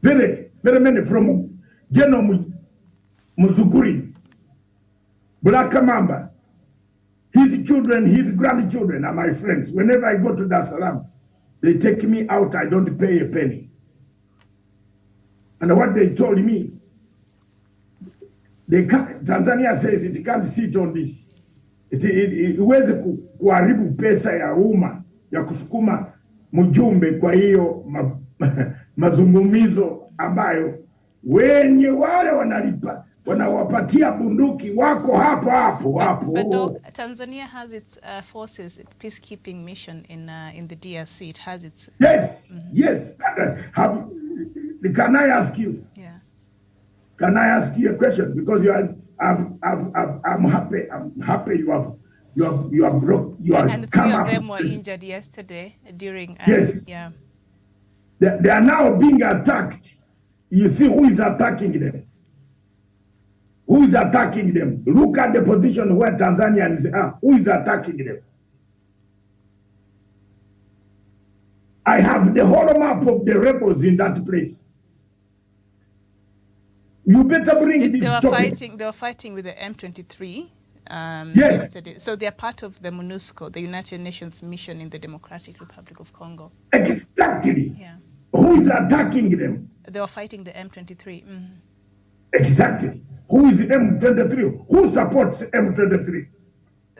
A: Very, very many, from General Musuguri, Blakamamba. His children, his grandchildren are my friends. Whenever I go to Dar es Salaam, they take me out. I don't pay a penny. And what they told me, they can't, Tanzania says it can't sit on this. Iweze kuharibu pesa ya umma ya kusukuma mjumbe kwa hiyo mazungumzo ambayo wenye wale wanawapatia bunduki wako hapo.
B: But Doc, Tanzania has its forces, peacekeeping mission in the DRC. It has its...
A: Yes, yes. Can I ask you?
B: Yeah.
A: Can I ask you a question? Because I'm happy. I'm happy you are broke.
B: And 3 of them were injured yesterday during.
A: Yes.
B: Yeah.
A: They are now being attacked. You see who is attacking them? Who is attacking them? Look at the position where Tanzanians are. Who is attacking them? I have the whole map of the rebels in that place. You better bring this topic.
B: They were fighting with the M23
A: yes.
B: yesterday. So they are part of the MONUSCO, the United Nations mission in the Democratic Republic of Congo.
A: Exactly.
B: Yeah.
A: Who is attacking them?
B: They were fighting the M23.
A: Exactly. Who is M23? Who supports M23?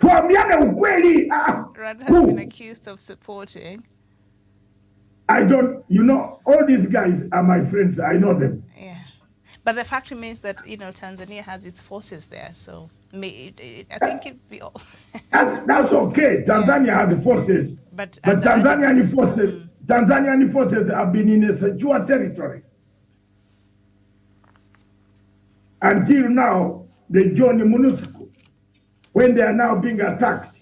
A: Tuambiane ukweli.
B: Rwanda has been accused of supporting.
A: I don't, all these guys are my friends. I know them.
B: Yeah. But the fact remains that, Tanzania has its forces there. So I think it'd be all.
A: That's okay. Tanzania has forces. But Tanzanian forces have been in a secure territory. Until now, they joined the MONUSCO when they are now being attacked.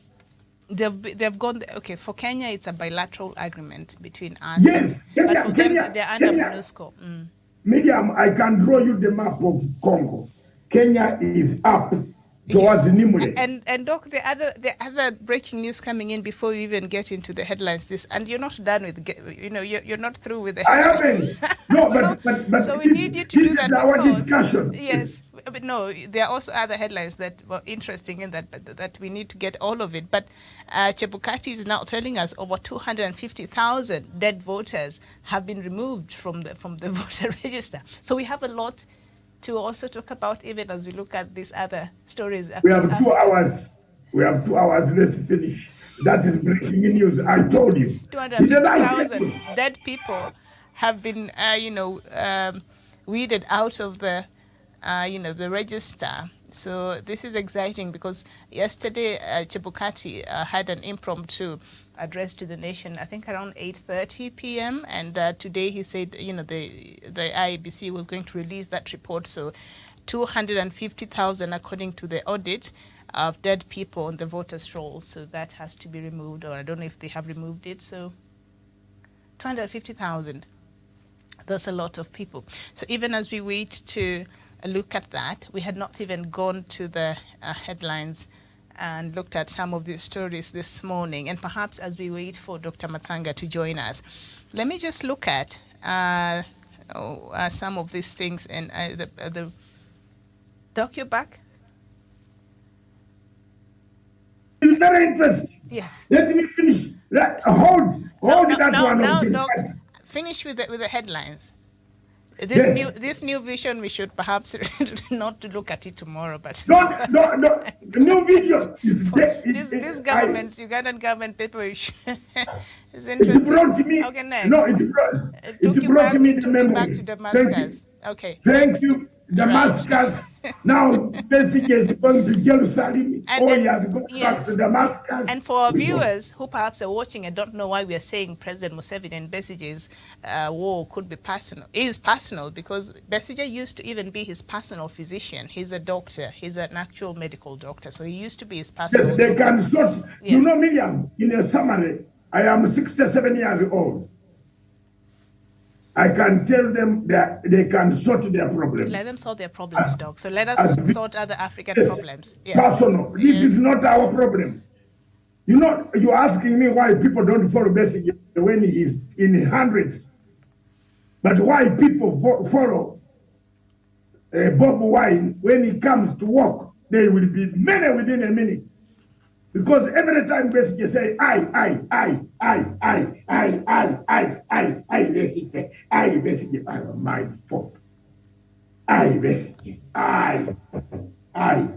B: They've gone, okay, for Kenya, it's a bilateral agreement between us.
A: Yes,
B: but for them, they're under MONUSCO.
A: Medium, I can draw you the map of Congo. Kenya is up towards Nimule.
B: And Doc, the other breaking news coming in before we even get into the headlines. And you're not done with, you're not through with the headlines.
A: I haven't. No, but
B: so we need you to do that.
A: This is our discussion.
B: Yes, but no, there are also other headlines that were interesting in that, but that we need to get all of it. But Chebukati is now telling us over 250,000 dead voters have been removed from the voter register. So we have a lot to also talk about, even as we look at these other stories.
A: We have 2 hours. We have 2 hours. Let's finish. That is breaking news. I told you.
B: 250,000 dead people have been, weeded out of the, the register. So this is exciting because yesterday Chebukati had an impromptu address to the nation, I think around 8:30 p.m. And today he said, the IEBC was going to release that report. So 250,000, according to the audit, of dead people on the voters' roll. So that has to be removed, or I don't know if they have removed it. So 250,000. That's a lot of people. So even as we wait to look at that, we had not even gone to the headlines and looked at some of these stories this morning. And perhaps as we wait for Dr. Matanga to join us, let me just look at some of these things. And the Doc, you're back?
A: It's very interesting.
B: Yes.
A: Let me finish. Hold that one.
B: No, Doc, finish with the headlines. This new vision, we should perhaps not to look at it tomorrow, but
A: no. The new vision is
B: this government, Ugandan government paper is interesting.
A: It brought me.
B: Okay, next.
A: No, it brought me the memory.
B: Back to Damascus. Okay.
A: Thank you, Damascus. Now message is going to Jerusalem. He has gone back to Damascus.
B: And for our viewers who perhaps are watching and don't know why we are saying President Museveni and Besigye's war could be personal, is personal because Besigye used to even be his personal physician. He's a doctor. He's an actual medical doctor. So he used to be his personal
A: Yes, they can sort. Yeah. Miriam, in a summary, I am 67 years old. I can tell them that they can sort their problems.
B: Let them solve their problems, Doc. So let us sort other African problems. Yes.
A: Personal. This is not our problem. You know, you're asking me why people don't follow Besigye when he's in hundreds. But why people follow Bob Wine when he comes to work, there will be many within a minute. Because every time Besigye say, I, Besigye, my fault. Besigye, I.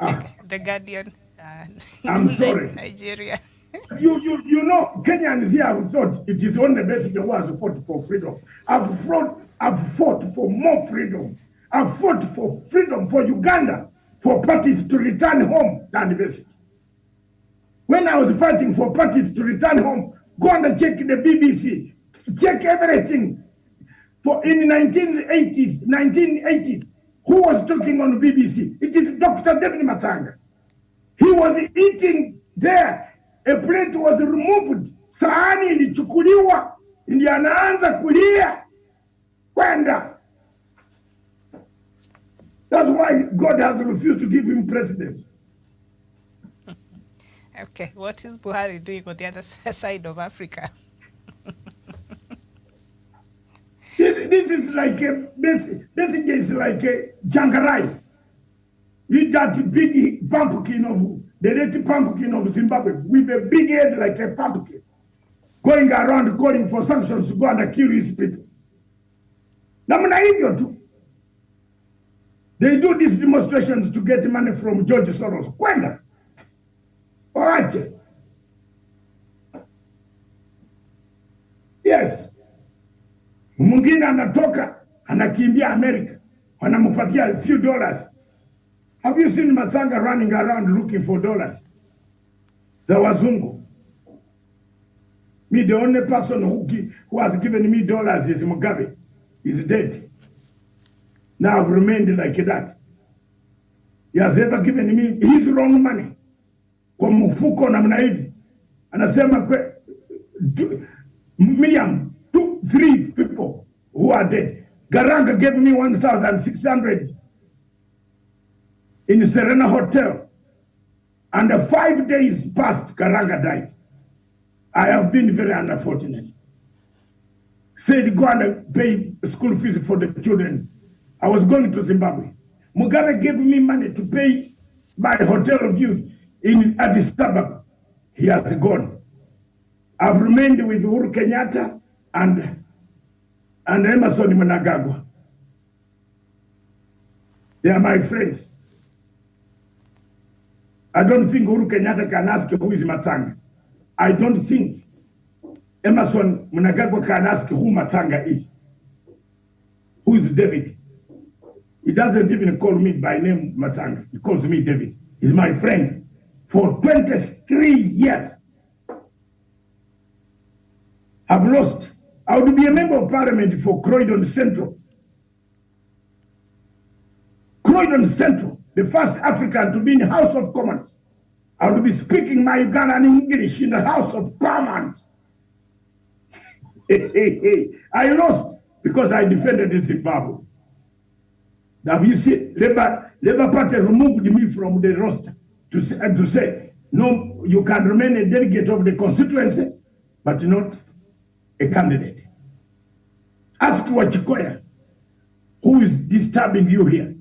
B: Okay. The Guardian.
A: I'm sorry.
B: Nigeria.
A: You know, Kenyans here have thought it is only Besigye who has fought for freedom. I've fought for more freedom. I've fought for freedom for Uganda, for parties to return home than Besigye. When I was fighting for parties to return home, go and check the BBC, check everything. For in 1980s, who was talking on BBC? It is Dr. David Matanga. He was eating there. A plate was removed. Sahani ilichukuliwa. Ndiye anaanza kulia. Kwenda. That's why God has refused to give him presidency.
B: Okay, what is Buhari doing on the other side of Africa?
A: This is like a Besigye is like a Jangarai. Eat that big pumpkin of the red pumpkin of Zimbabwe with a big head like a pumpkin, going around calling for sanctions to go and kill his people. Namna hivyo tu. They do these demonstrations to get money from George Soros. Kwenda. Oache. Yes. Mwingine anatoka anakimbia America, wanampatia a few dollars. Have you seen Matsanga running around looking for dollars? Za wazungu. Me, the only person who has given me dollars is Mugabe. He's dead. Now I've remained like that. He has ever given me his wrong money. Kwa mfuko namna hivi. Anasema million, 3 people who are dead. Garanga gave me 1,600 in Serena Hotel. And 5 days passed, Garanga died. I have been very unfortunate. Said go and pay school fees for the children. I was going to Zimbabwe. Mugabe gave me money to pay my hotel view in Addis Ababa. He has gone. I've remained with Uhuru Kenyatta and Emerson Mnangagwa. They are my friends. I don't think Uhuru Kenyatta can ask who is Matanga. I don't think Emerson Mnangagwa can ask who Matanga is. Who is David? He doesn't even call me by name Matanga. He calls me David. He's my friend for 23 years. I've lost. I would be a member of parliament for Croydon Central. Croydon Central, the first African to be in the House of Commons. I would be speaking my Ugandan English in the House of Commons. I lost because I defended Zimbabwe. Have you seen, Labour Party removed me from the roster to say, no, you can remain a delegate of the constituency, but not a candidate. Ask Wachikoya, who is disturbing you here?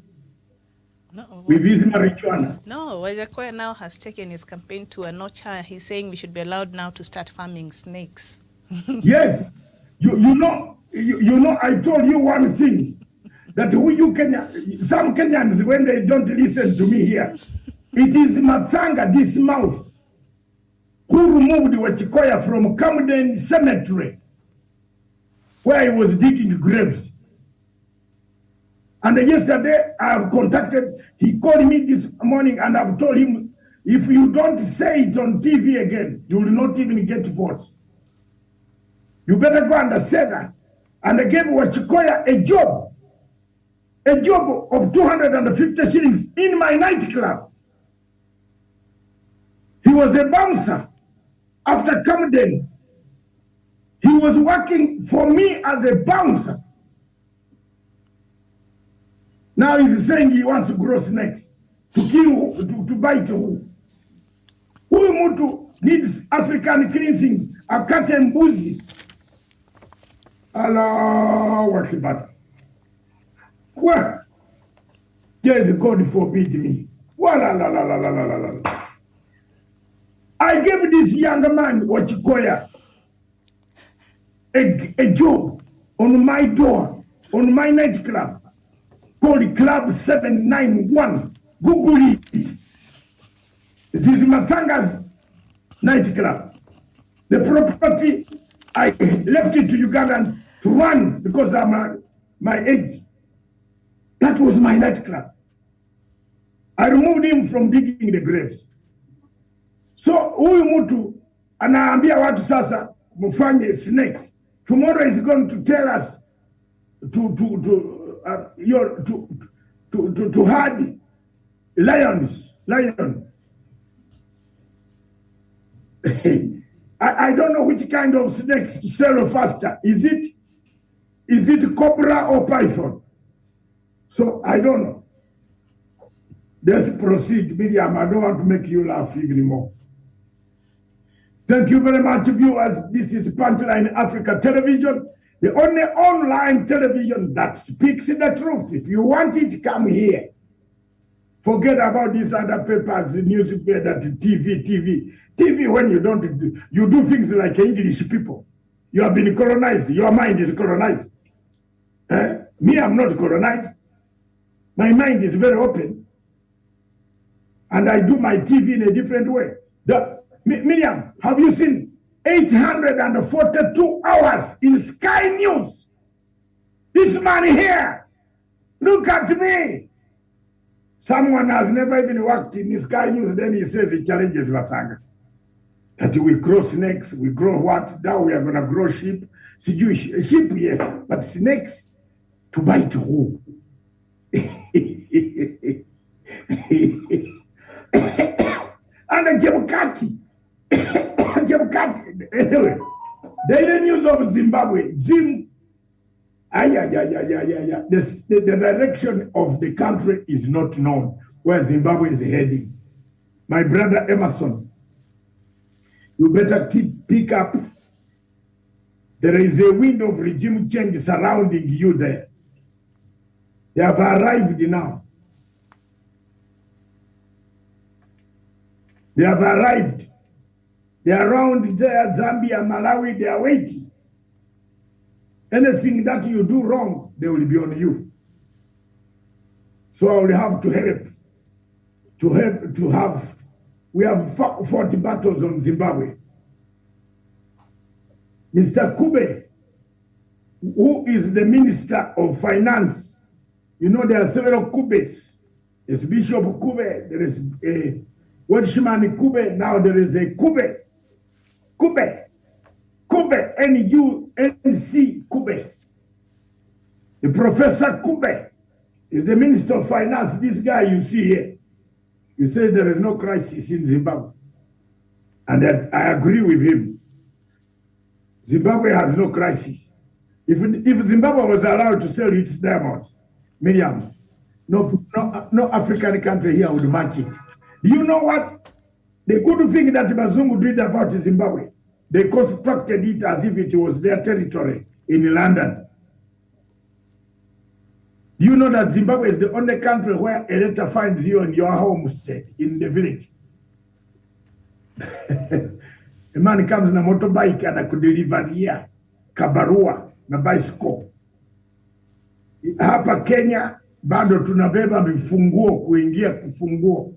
B: No,
A: with his marijuana.
B: No, Wachikoya now has taken his campaign to a notch higher. He's saying we should be allowed now to start farming snakes.
A: Yes, you know, I told you one thing, that some Kenyans, when they don't listen to me here, it is Matsanga, this mouth, who removed Wachikoya from Camden Cemetery, where he was digging graves. And yesterday, I have contacted, he called me this morning and I've told him, if you don't say it on TV again, you will not even get votes. You better go and say that. And I gave Wachikoya a job of 250 shillings in my nightclub. He was a bouncer after Camden. He was working for me as a bouncer. Now he's saying he wants to grow snakes. To kill, to bite who? Huyu mtu needs African cleansing, akate mbuzi. Allahu Akbar. Well, God forbid me. I gave this young man, Wachikoya, a job on my door, on my nightclub, called Club 791. Google it. It is Mathanga's nightclub. The property, I left it to Ugandans to run because I'm my age. That was my nightclub. I removed him from digging the graves. So huyu mtu anaambia watu sasa mfanye snakes. Tomorrow is going to tell us to herd lions. I don't know which kind of snakes to sell faster. Is it cobra or python? So I don't know. Let's proceed, Miriam. I don't want to make you laugh anymore. Thank you very much, viewers. This is Punchline Africa Television, the only online television that speaks the truth. If you want it, come here. Forget about these other papers, newspaper, that TV. When you do things like English people. You have been colonized. Your mind is colonized. Me, I'm not colonized. My mind is very open. And I do my TV in a different way. Miriam, have you seen 842 hours in Sky News? This man here, look at me. Someone has never even worked in Sky News, then he says he challenges Vatanga. That we grow snakes, we grow what? Now we are going to grow sheep. Sheep, yes, but snakes to bite who? And Chebukati. Anyway, Daily News of Zimbabwe. The direction of the country is not known, where Zimbabwe is heading. My brother Emerson, you better pick up. There is a wind of regime change surrounding you there. They have arrived now. They have arrived. They are around there, Zambia, Malawi, they are waiting. Anything that you do wrong, they will be on you. So I will have to help. We have fought battles on Zimbabwe. Mr. Kube, who is the Minister of Finance, you know there are several Kubes. There's Bishop Kube, there is a Watchman Kube, now there is a Kube. Kube, N-U-N-C, Kube. The Professor Kube is the Minister of Finance. This guy you see here, he says there is no crisis in Zimbabwe. And that I agree with him. Zimbabwe has no crisis. If Zimbabwe was allowed to sell its diamonds, Miriam, no African country here would match it. Do you know what? The good thing that Bazungu did about Zimbabwe, they constructed it as if it was their territory in London. Do you know that Zimbabwe is the only country where a letter finds you in your homestead, in the village? A man comes na motorbike and I could deliver here, kabarua na bicycle. Hapa Kenya, bado tunabeba vifunguo kuingia kufunguo.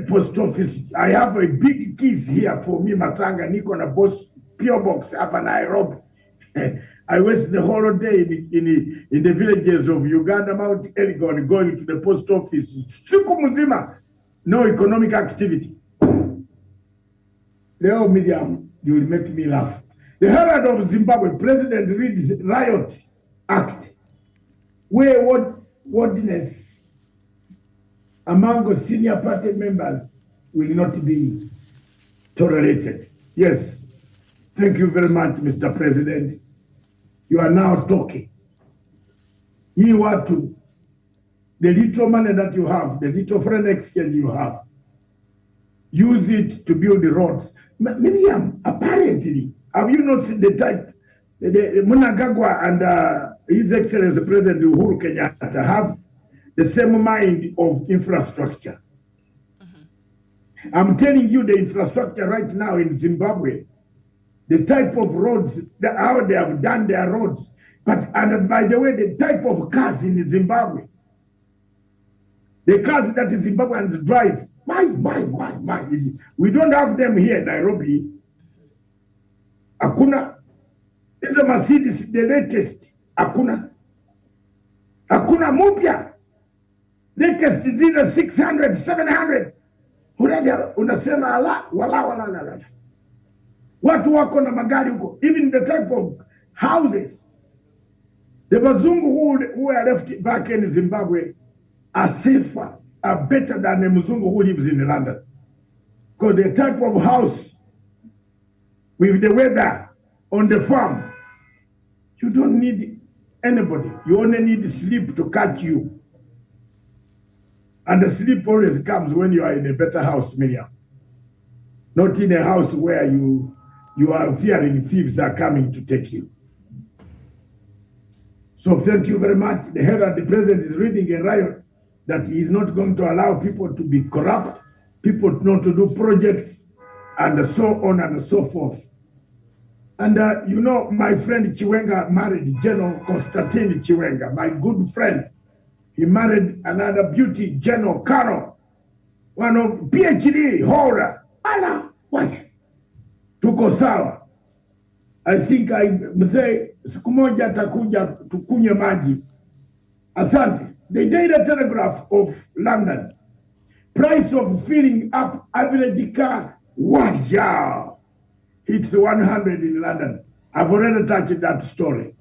A: Post office. I have a big keys here for me, Matanga, niko na PO box hapa Nairobi. I waste the whole day in the villages of Uganda, Mount Elgon, going to the post office. Siku mzima, no economic activity. Leo Miriam, you will make me laugh. The Herald of Zimbabwe, President reads Riot Act, where wordiness among senior party members will not be tolerated. Yes, thank you very much, Mr. President. You are now talking. You are to the little money that you have, the little foreign exchange you have, use it to build the roads. Miriam, apparently, have you not seen the type, the Mnangagwa and His Excellency President Uhuru Kenyatta have the same mind of infrastructure? I'm telling you, the infrastructure right now in Zimbabwe, the type of roads, how they have done their roads, and by the way, the type of cars in Zimbabwe, the cars that the Zimbabweans drive, my. We don't have them here in Nairobi. Hakuna. It's a Mercedes, the latest. Hakuna. Hakuna mupya. Latest is either 600, 700. Unasema wala. Watu wako na magari huko. Even the type of houses. The Bazungu who were left back in Zimbabwe are safer, are better than the Mzungu who lives in London. Because the type of house with the weather on the farm, you don't need anybody. You only need sleep to catch you. And the sleep always comes when you are in a better house, Miriam. Not in a house where you are fearing thieves are coming to take you. So thank you very much. The Herald, the president is reading a riot that he is not going to allow people to be corrupt, people not to do projects, and so on and so forth. And you know, my friend Chiwenga married General Constantine Chiwenga, my good friend. He married another beauty, General Kano, one of PhD holder. Ala, what? Tuko sawa. I think mzee siku moja atakuja tukunye maji. Asante. The Daily Telegraph of London. Price of filling up average car. Wow. It's 100 in London. I've already touched that story.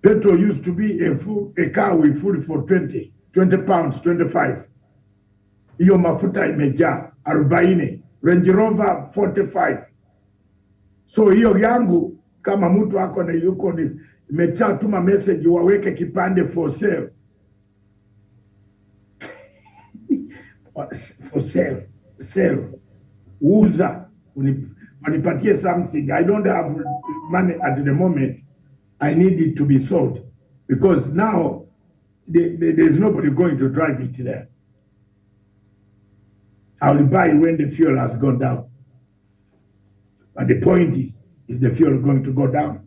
A: Petrol used to be a car with food for 20 pounds, 25. Iyo mafuta imejaa 40. Range Rover 45. So hiyo yangu kama mtu ako na yuko ni tuma message waweke kipande for sale. For sale. Uza. Wanipatie something. I don't have money at the moment. I need it to be sold. Because now, there's nobody going to drive it there. I will buy when the fuel has gone down. But the point is the fuel going to go down?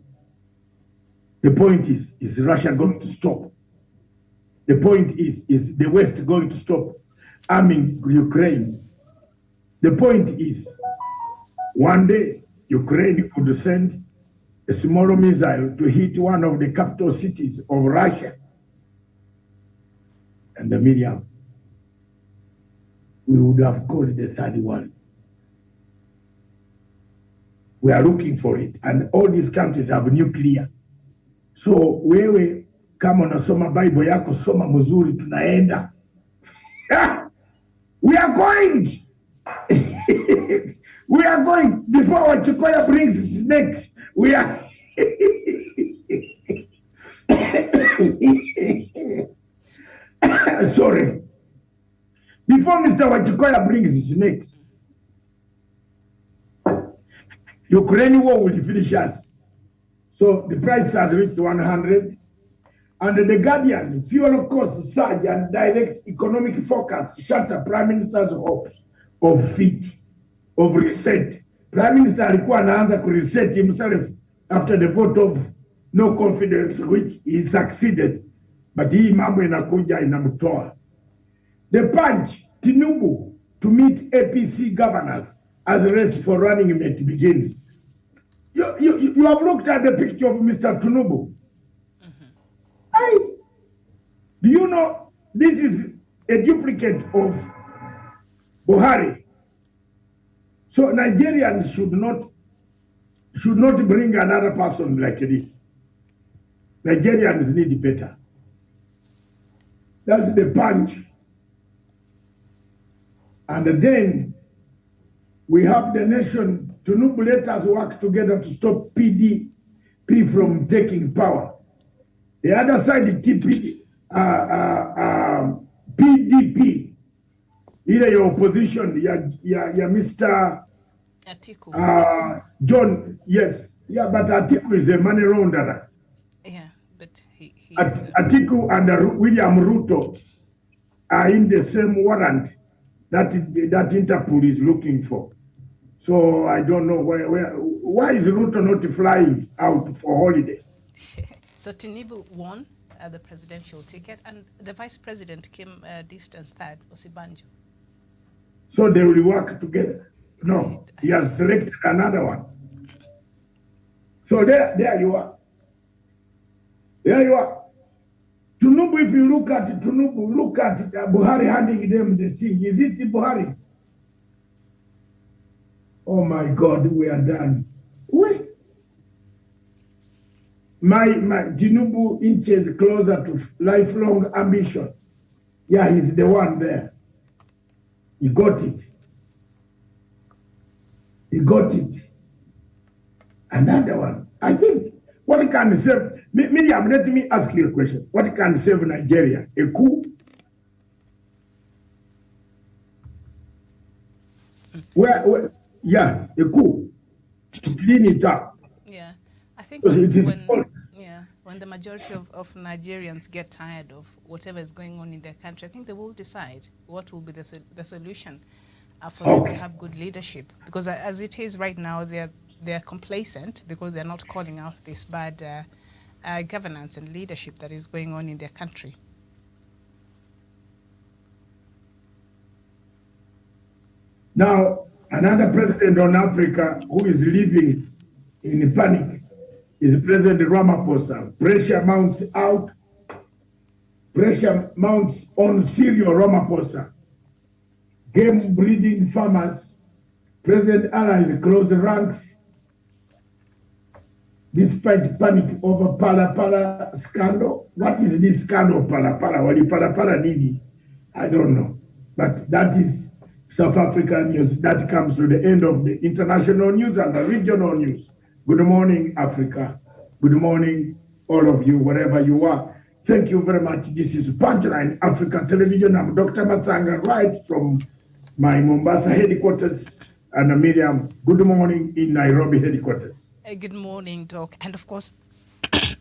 A: The point is Russia going to stop? The point is the West going to stop arming Ukraine? The point is, one day, Ukraine could send a small missile to hit one of the capital cities of Russia. And the Miriam, we would have called the third world. We are looking for it. And all these countries have nuclear. So wewe kama unasoma Bible yako soma mzuri tunaenda. We are going. We are going before Wachikoya brings his next. We are sorry. Before Mr. Wachikoya brings his next, Ukraine war will finish us. So the price has reached 100. And the Guardian, fuel costs surge and direct economic focus shatter Prime Minister's hopes of fit, of reset. Prime Minister alikuwa anaanza kureset himself after the vote of no confidence, which he succeeded. But hii mambo inakuja inamtoa. The Punch, Tinubu to meet APC governors as the race for running mate begins. You have looked at the picture of Mr. Tinubu. Do you know this is a duplicate of Buhari? So Nigerians should not bring another person like this. Nigerians need better. That's the Punch. And then we have the nation, Tinubu, let us work together to stop PDP from taking power. The other side, PDP, ile ya opposition, ya Mr.
B: Atiku.
A: John, yes. Yeah, but Atiku is a money launderer.
B: Yeah, but he
A: Atiku and William Ruto are in the same warrant that Interpol is looking for. So I don't know why is Ruto not flying out for holiday?
B: So Tinubu won the presidential ticket, and the vice president came distance third, Osibanjo.
A: So they will work together. No, he has selected another one. So there you are. There you are. Tinubu, if you look at Tinubu, look at Buhari handing them the thing. Is it Buhari? Oh my God, we are done. Wait. My Tinubu inches closer to lifelong ambition. Yeah, he's the one there. He got it. He got it. Another one. I think what can save Miriam, let me ask you a question. What can save Nigeria? A coup? Yeah, a coup to clean it up.
B: Yeah, I think when the majority of Nigerians get tired of whatever is going on in their country, I think they will decide what will be the solution for them to have good leadership. Because as it is right now, they're complacent because they're not calling out this bad governance and leadership that is going on in their country.
A: Now, another president on Africa who is living in panic is President Ramaphosa. Pressure mounts out. Pressure mounts on Cyril Ramaphosa. Game breeding farmers. President allies close the ranks. Despite panic over Pala scandal. What is this scandal, Pala? Wali Pala nini? I don't know. But that is South African news. That comes to the end of the international news and the regional news. Good morning, Africa. Good morning, all of you, wherever you are. Thank you very much. This is Punchline Africa Television. I'm Dr. Matanga, right from my Mombasa headquarters. And Miriam, good morning in Nairobi headquarters.
B: Good morning, Doc. And of course,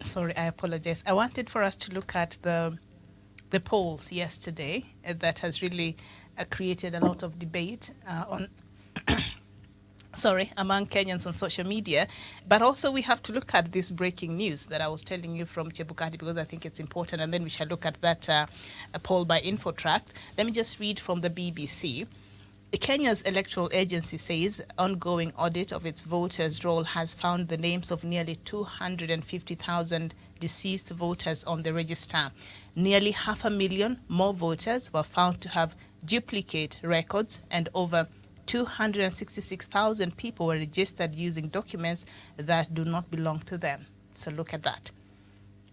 B: sorry, I apologize. I wanted for us to look at the polls yesterday that has really created a lot of debate on among Kenyans on social media. But also we have to look at this breaking news that I was telling you from Chebukati, because I think it's important, and then we shall look at that poll by Infotract. Let me just read from the BBC. Kenya's electoral agency says ongoing audit of its voters' roll has found the names of nearly 250,000 deceased voters on the register. Nearly 500,000 more voters were found to have duplicate records, and over 266,000 people were registered using documents that do not belong to them. So look at that.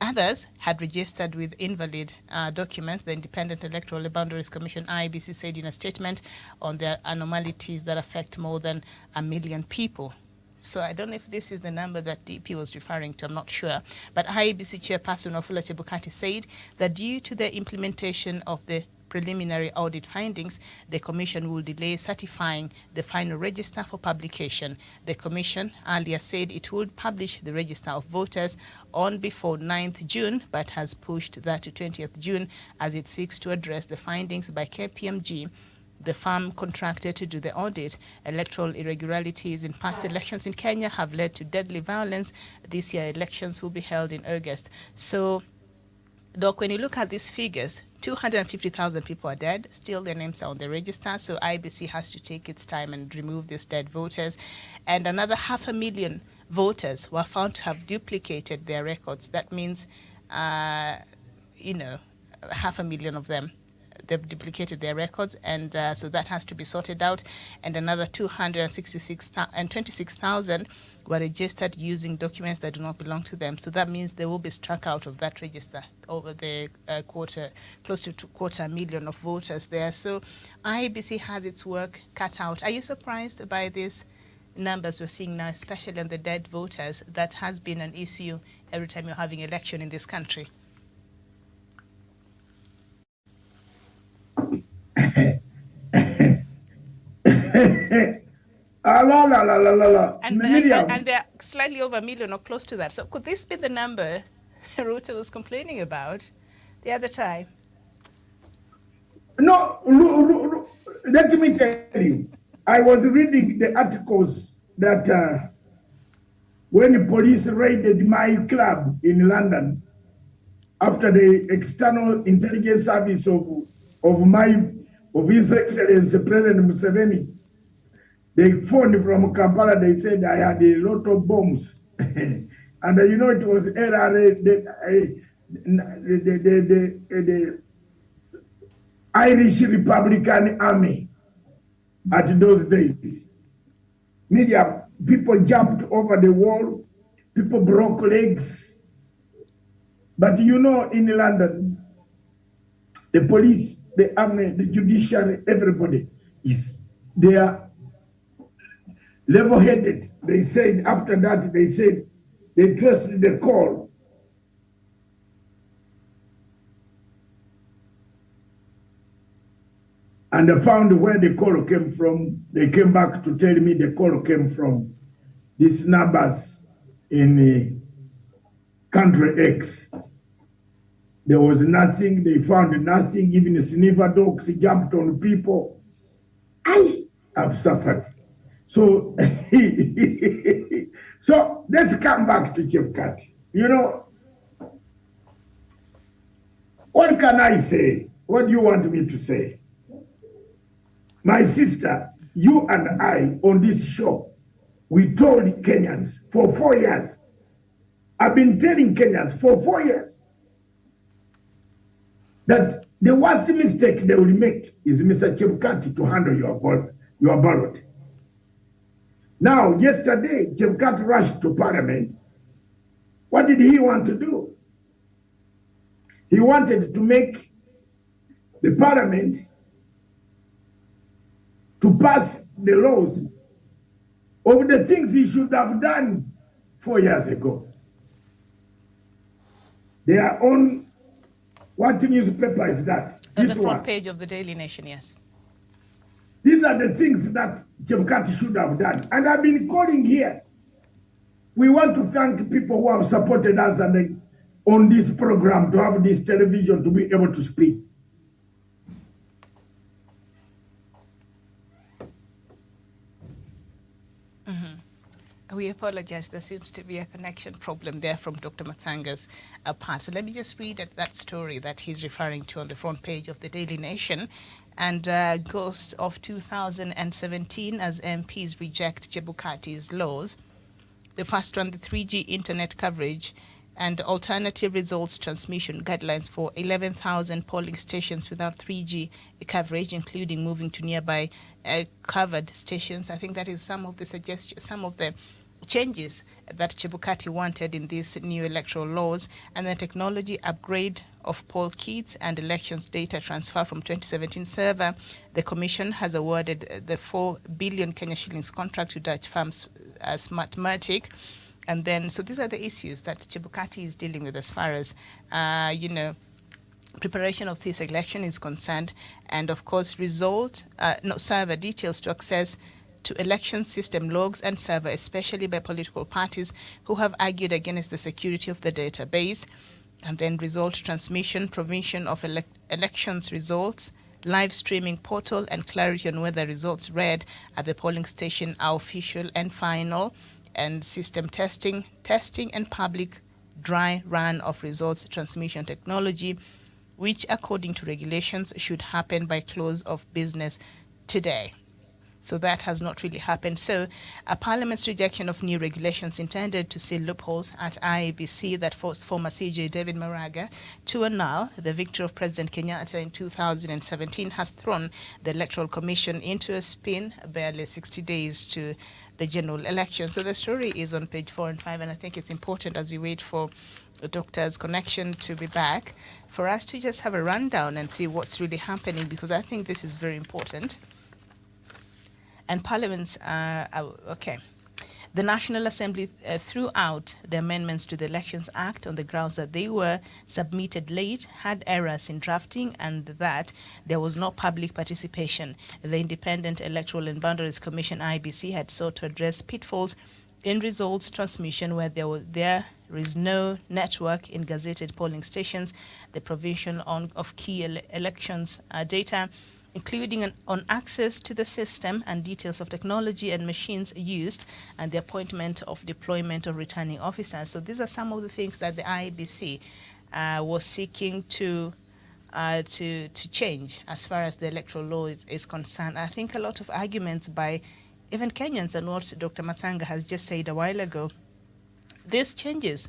B: Others had registered with invalid documents. The Independent Electoral Boundaries Commission, IEBC, said in a statement on their anomalies that affect more than 1 million people. So I don't know if this is the number that DP was referring to, I'm not sure. But IEBC chairperson Wafula Chebukati said that due to the implementation of the preliminary audit findings, the Commission will delay certifying the final register for publication. The Commission earlier said it would publish the register of voters on before 9th June, but has pushed that to 20th June as it seeks to address the findings by KPMG, the firm contracted to do the audit. Electoral irregularities in past elections in Kenya have led to deadly violence. This year, elections will be held in August. So, Doc, when you look at these figures, 250,000 people are dead. Still, their names are on the register. So IBC has to take its time and remove these dead voters. And another 500,000 voters were found to have duplicated their records. That means, 500,000 of them, they've duplicated their records, and so that has to be sorted out. And another 26,000 were registered using documents that do not belong to them. So that means they will be struck out of that register over the close to 250,000 of voters there. So IEBC has its work cut out. Are you surprised by these numbers we're seeing now, especially on the dead voters? That has been an issue every time you're having election in this country. And they're slightly over a million or close to that. So could this be the number Ruto was complaining about the other time?
A: No, let me tell you. I was reading the articles that when police raided my club in London, after the external intelligence service of His Excellency President Museveni, they phoned from Kampala. They said I had a lot of bombs, and you know it was LRA, the Irish Republican Army at those days. Media people jumped over the wall, people broke legs. But you know, in London, the police, the army, the judiciary, everybody they are level-headed. They said after that, they trusted the call. And they found where the call came from. They came back to tell me the call came from these numbers in country X. There was nothing, they found nothing, even the sniffer dogs jumped on people. I have suffered. So, so let's come back to Chebukati. You know, what can I say? What do you want me to say? My sister, you and I on this show, we told Kenyans for 4 years. I've been telling Kenyans for 4 years that the worst mistake they will make is Mr. Chebukati to handle your ballot. Now, yesterday, Chebukati rushed to Parliament. What did he want to do? He wanted to make the Parliament to pass the laws of the things he should have done 4 years ago. They are on, what newspaper is that?
B: On the front page of the Daily Nation, yes.
A: These are the things that Chebukati should have done. And I've been calling here. We want to thank people who have supported us and on this program to have this television to be able to speak.
B: We apologize. There seems to be a connection problem there from Dr. Matsanga's part. So let me just read that story that he's referring to on the front page of the Daily Nation. And Ghost of 2017 as MPs reject Chebukati's laws. The first one, the 3G internet coverage and alternative results transmission guidelines for 11,000 polling stations without 3G coverage, including moving to nearby covered stations. I think that is some of the suggestions, some of the changes that Chebukati wanted in these new electoral laws, and the technology upgrade of poll kits and elections data transfer from 2017 server. The Commission has awarded the 4 billion Kenya shillings contract to Dutch firm Smartmatic. And then, so these are the issues that Chebukati is dealing with as far as, preparation of this election is concerned. And of course, server details to access to election system logs and server, especially by political parties who have argued against the security of the database. And then result transmission, provision of elections results, live streaming portal, and clarity on whether results read at the polling station are official and final, and system testing and public dry run of results transmission technology, which according to regulations should happen by close of business today. So that has not really happened. So a Parliament's rejection of new regulations intended to seal loopholes at IEBC that forced former CJ David Maraga to annul the victory of President Kenyatta in 2017 has thrown the Electoral Commission into a spin barely 60 days to the general election. So the story is on page 4 and 5, and I think it's important as we wait for the doctor's connection to be back for us to just have a rundown and see what's really happening, because I think this is very important. And parliaments are okay. The National Assembly threw out the amendments to the Elections Act on the grounds that they were submitted late, had errors in drafting, and that there was no public participation. The Independent Electoral and Boundaries Commission, IBC, had sought to address pitfalls in results transmission where there is no network in gazetted polling stations, the provision of key elections data, including on access to the system and details of technology and machines used, and the appointment of deployment of returning officers. So these are some of the things that the IEBC was seeking to change as far as the electoral law is concerned. I think a lot of arguments by even Kenyans, and what Dr. Masanga has just said a while ago, these changes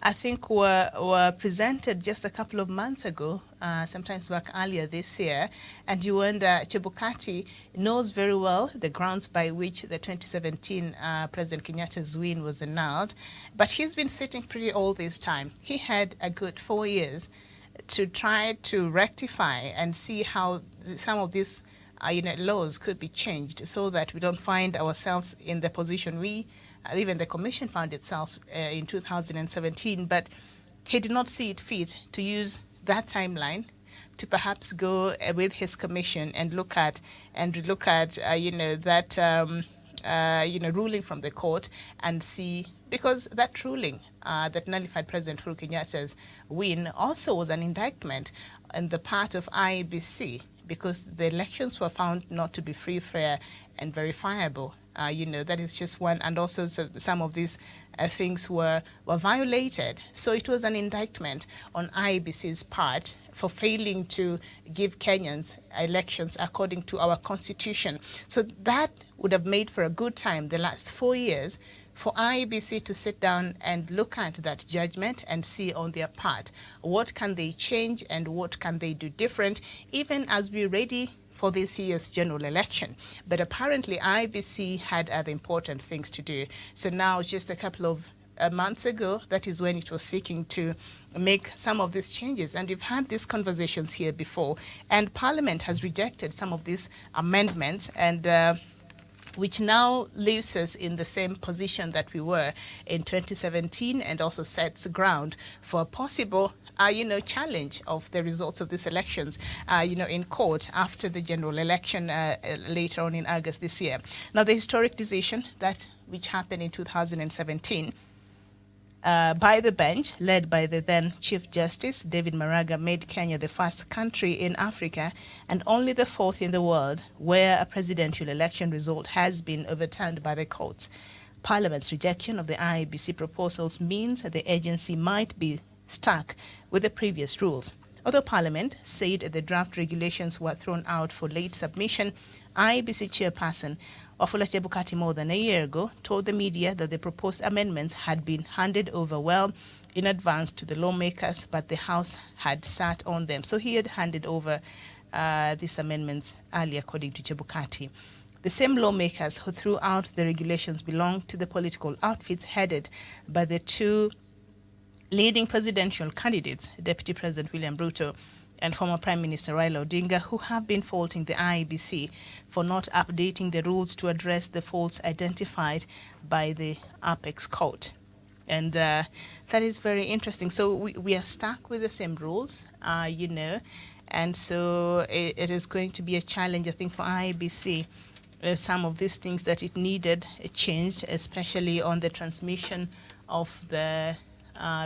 B: I think were presented just a couple of months ago, sometimes back earlier this year, and you wonder, Chebukati knows very well the grounds by which the 2017 President Kenyatta's win was annulled, but he's been sitting pretty all this time. He had a good 4 years to try to rectify and see how some of these laws could be changed so that we don't find ourselves in the position even the Commission found itself in 2017, but he did not see it fit to use that timeline to perhaps go with his Commission and look at that ruling from the court and see, because that ruling that nullified President Uhuru Kenyatta's win also was an indictment on the part of IEBC, because the elections were found not to be free, fair, and verifiable. That is just one, and also some of these things were violated. So it was an indictment on IEBC's part for failing to give Kenyans elections according to our constitution. So that would have made for a good time the last 4 years for IEBC to sit down and look at that judgment and see on their part what can they change and what can they do different, even as we're ready for this year's general election. But apparently IBC had other important things to do. So now, just a couple of months ago, that is when it was seeking to make some of these changes. And we've had these conversations here before, and Parliament has rejected some of these amendments, and which now leaves us in the same position that we were in 2017, and also sets ground for a possible challenge of the results of these elections, in court after the general election later on in August this year. Now, the historic decision which happened in 2017 by the bench, led by the then Chief Justice David Maraga, made Kenya the first country in Africa and only the fourth in the world where a presidential election result has been overturned by the courts. Parliament's rejection of the IEBC proposals means that the agency might be stuck with the previous rules. Although Parliament said the draft regulations were thrown out for late submission, IEBC chairperson Wafula Chebukati more than a year ago told the media that the proposed amendments had been handed over well in advance to the lawmakers, but the House had sat on them. So he had handed over these amendments earlier, according to Chebukati. The same lawmakers who threw out the regulations belong to the political outfits headed by the two leading presidential candidates, Deputy President William Ruto and former Prime Minister Raila Odinga, who have been faulting the IEBC for not updating the rules to address the faults identified by the Apex Court. And that is very interesting. So we are stuck with the same rules, and so it is going to be a challenge, I think, for IEBC. Some of these things that it needed changed, especially on the transmission of the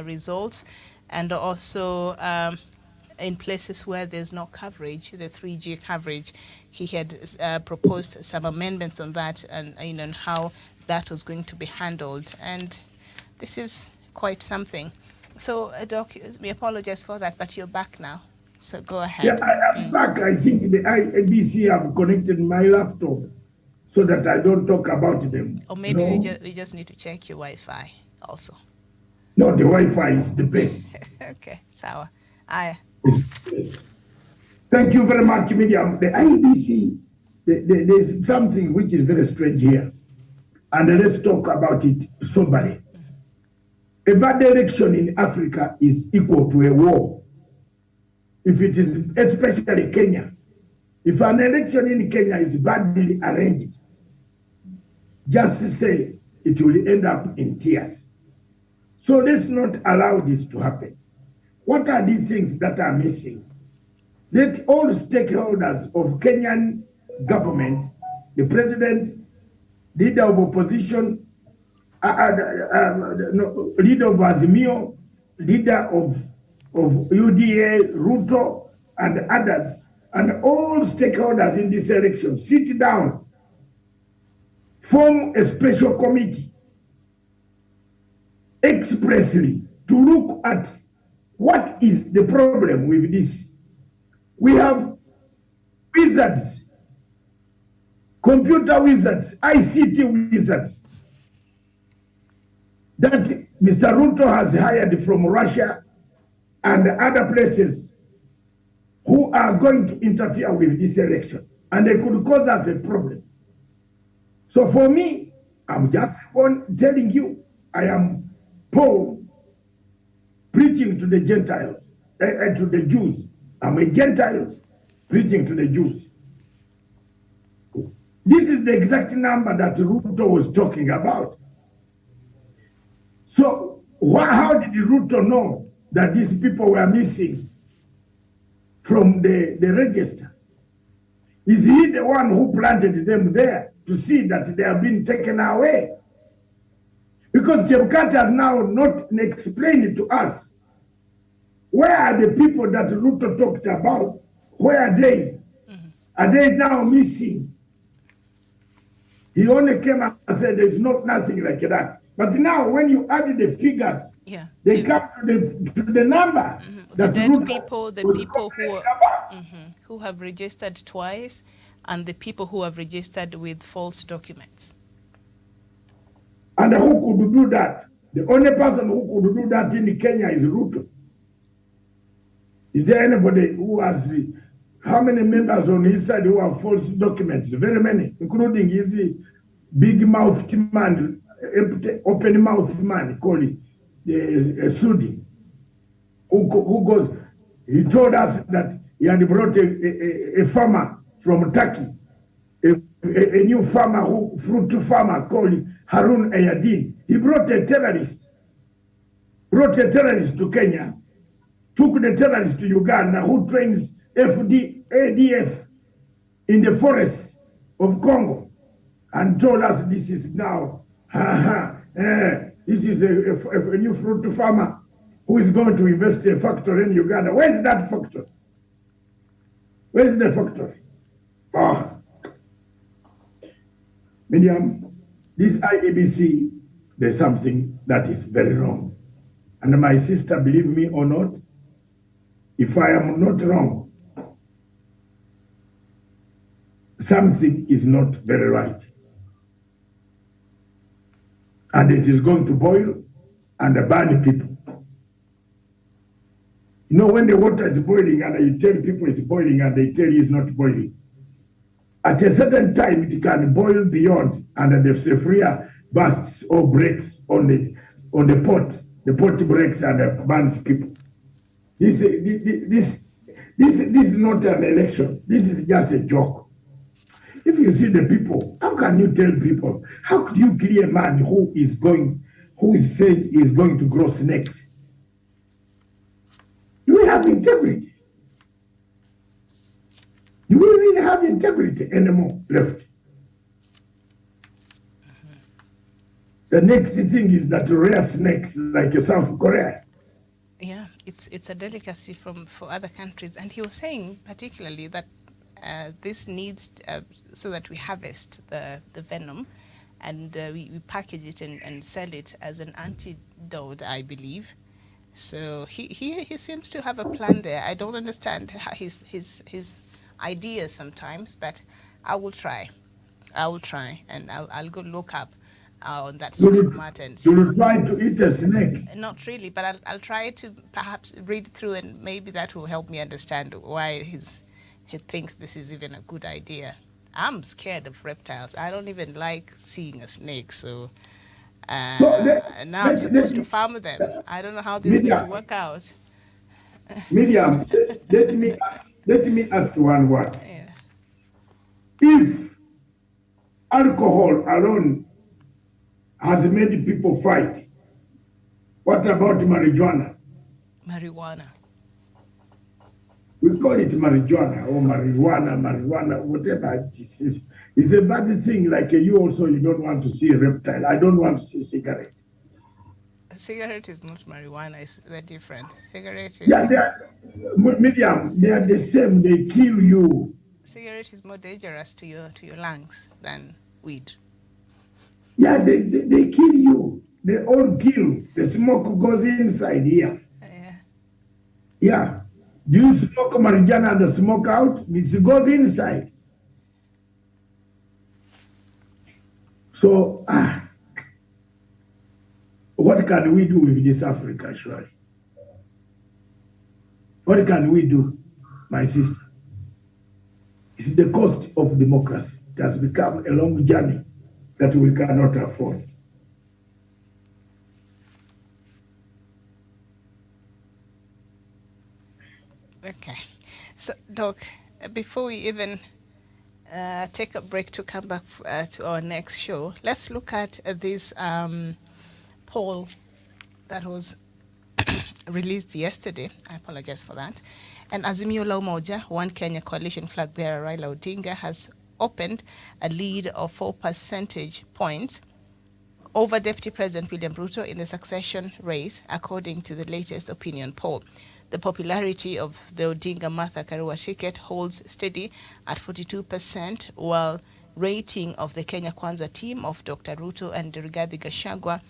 B: results, and also in places where there's no coverage, the 3G coverage. He had proposed some amendments on that, and how that was going to be handled. And this is quite something. So, Doc, we apologize for that, but you're back now. So go ahead.
A: Yeah, I am back. I think the IABC have connected my laptop. so that I don't talk about them.
B: Or maybe we just need to check your Wi-Fi also.
A: No, the Wi-Fi is the best.
B: Okay, sawa. Aya.
A: It's the best. Thank you very much, Miriam. The IBC, there's something which is very strange here. And let's talk about it soberly. A bad election in Africa is equal to a war. If it is, especially Kenya, if an election in Kenya is badly arranged, just say it will end up in tears. So let's not allow this to happen. What are these things that are missing? Let all stakeholders of Kenyan government, the president, leader of opposition, leader of Azimio, leader of UDA, Ruto, and others, and all stakeholders in this election, sit down, form a special committee expressly to look at what is the problem with this. We have wizards, computer wizards, ICT wizards that Mr. Ruto has hired from Russia and other places who are going to interfere with this election, and they could cause us a problem. So for me, I'm just telling you, I am Paul preaching to the Gentiles, to the Jews. I'm a Gentile preaching to the Jews. This is the exact number that Ruto was talking about. So how did Ruto know that these people were missing from the register? Is he the one who planted them there to see that they have been taken away? Because Chebukati has now not explained to us, where are the people that Ruto talked about? Where are they? Mm-hmm. Are they now missing? He only came and said there's nothing like that. But now when you add the figures, they come to the number.
B: Mm-hmm. The dead people, the people who have registered twice, and the people who have registered with false documents.
A: And who could do that? The only person who could do that in Kenya is Ruto. Is there anybody who has, how many members on his side who have false documents? Very many, including his big-mouthed man, open-mouthed man called Sudi, who goes, he told us that he had brought a farmer from Turkey, a new farmer, fruit farmer called Harun Ayadin. He brought a terrorist to Kenya, took the terrorist to Uganda, who trains ADF in the forests of Congo, and told us this is now, this is a new fruit farmer who is going to invest a factory in Uganda. Where is that factory? Where is the factory? Miriam, this IEBC, there's something that is very wrong. And my sister, believe me or not, if I am not wrong, something is not very right. And it is going to boil and burn people. You know, when the water is boiling and you tell people it's boiling and they tell you it's not boiling, at a certain time it can boil beyond and the sulfur bursts or breaks on the pot. The pot breaks and burns people. This is not an election. This is just a joke. If you see the people, how can you tell people? How could you kill a man who is saying he is going to grow snakes? Do we have integrity? Do we really have integrity anymore left? The next thing is that rare snakes like South Korea.
B: Yeah, it's a delicacy for other countries. And he was saying particularly that this needs, so that we harvest the venom and we package it and sell it as an antidote, I believe. So he seems to have a plan there. I don't understand his ideas sometimes, but I will try. I will try, and I'll go look up on that
A: You
B: snake
A: will,
B: matter and
A: you
B: see.
A: will try to eat a snake.
B: Not really, but I'll try to perhaps read through, and maybe that will help me understand why he thinks this is even a good idea. I'm scared of reptiles. I don't even like seeing a snake, so
A: So
B: now I'm supposed to farm them. I don't know how this is going to
A: Miriam,
B: work out.
A: Miriam, let me ask one word.
B: Yeah.
A: If alcohol alone has made people fight, what about marijuana?
B: Marijuana.
A: We call it marijuana or marijuana, whatever it is. It's a bad thing. Like you also, you don't want to see a reptile. I don't want to see cigarette.
B: A cigarette is not marijuana. It's they're different. Cigarette
A: Yeah,
B: is
A: medium. They are the same. They kill you.
B: cigarette is more dangerous to your lungs than weed.
A: Yeah, they kill you. They all kill. The smoke goes inside here.
B: Yeah.
A: Yeah. Do you smoke marijuana and the smoke out? It goes inside. So, what can we do with this Africa, surely? What can we do, my sister? It's the cost of democracy. It has become a long journey that we cannot afford.
B: Okay. So, Doc, before we even take a break to come back to our next show, let's look at this poll that was released yesterday. I apologize for that. And Azimio la Umoja, One Kenya coalition flag bearer Raila Odinga, has opened a lead of 4 percentage points over Deputy President William Ruto in the succession race, according to the latest opinion poll. The popularity of the Odinga-Martha Karua ticket holds steady at 42%, while rating of the Kenya Kwanza team of Dr. Ruto and Rigathi Gachagua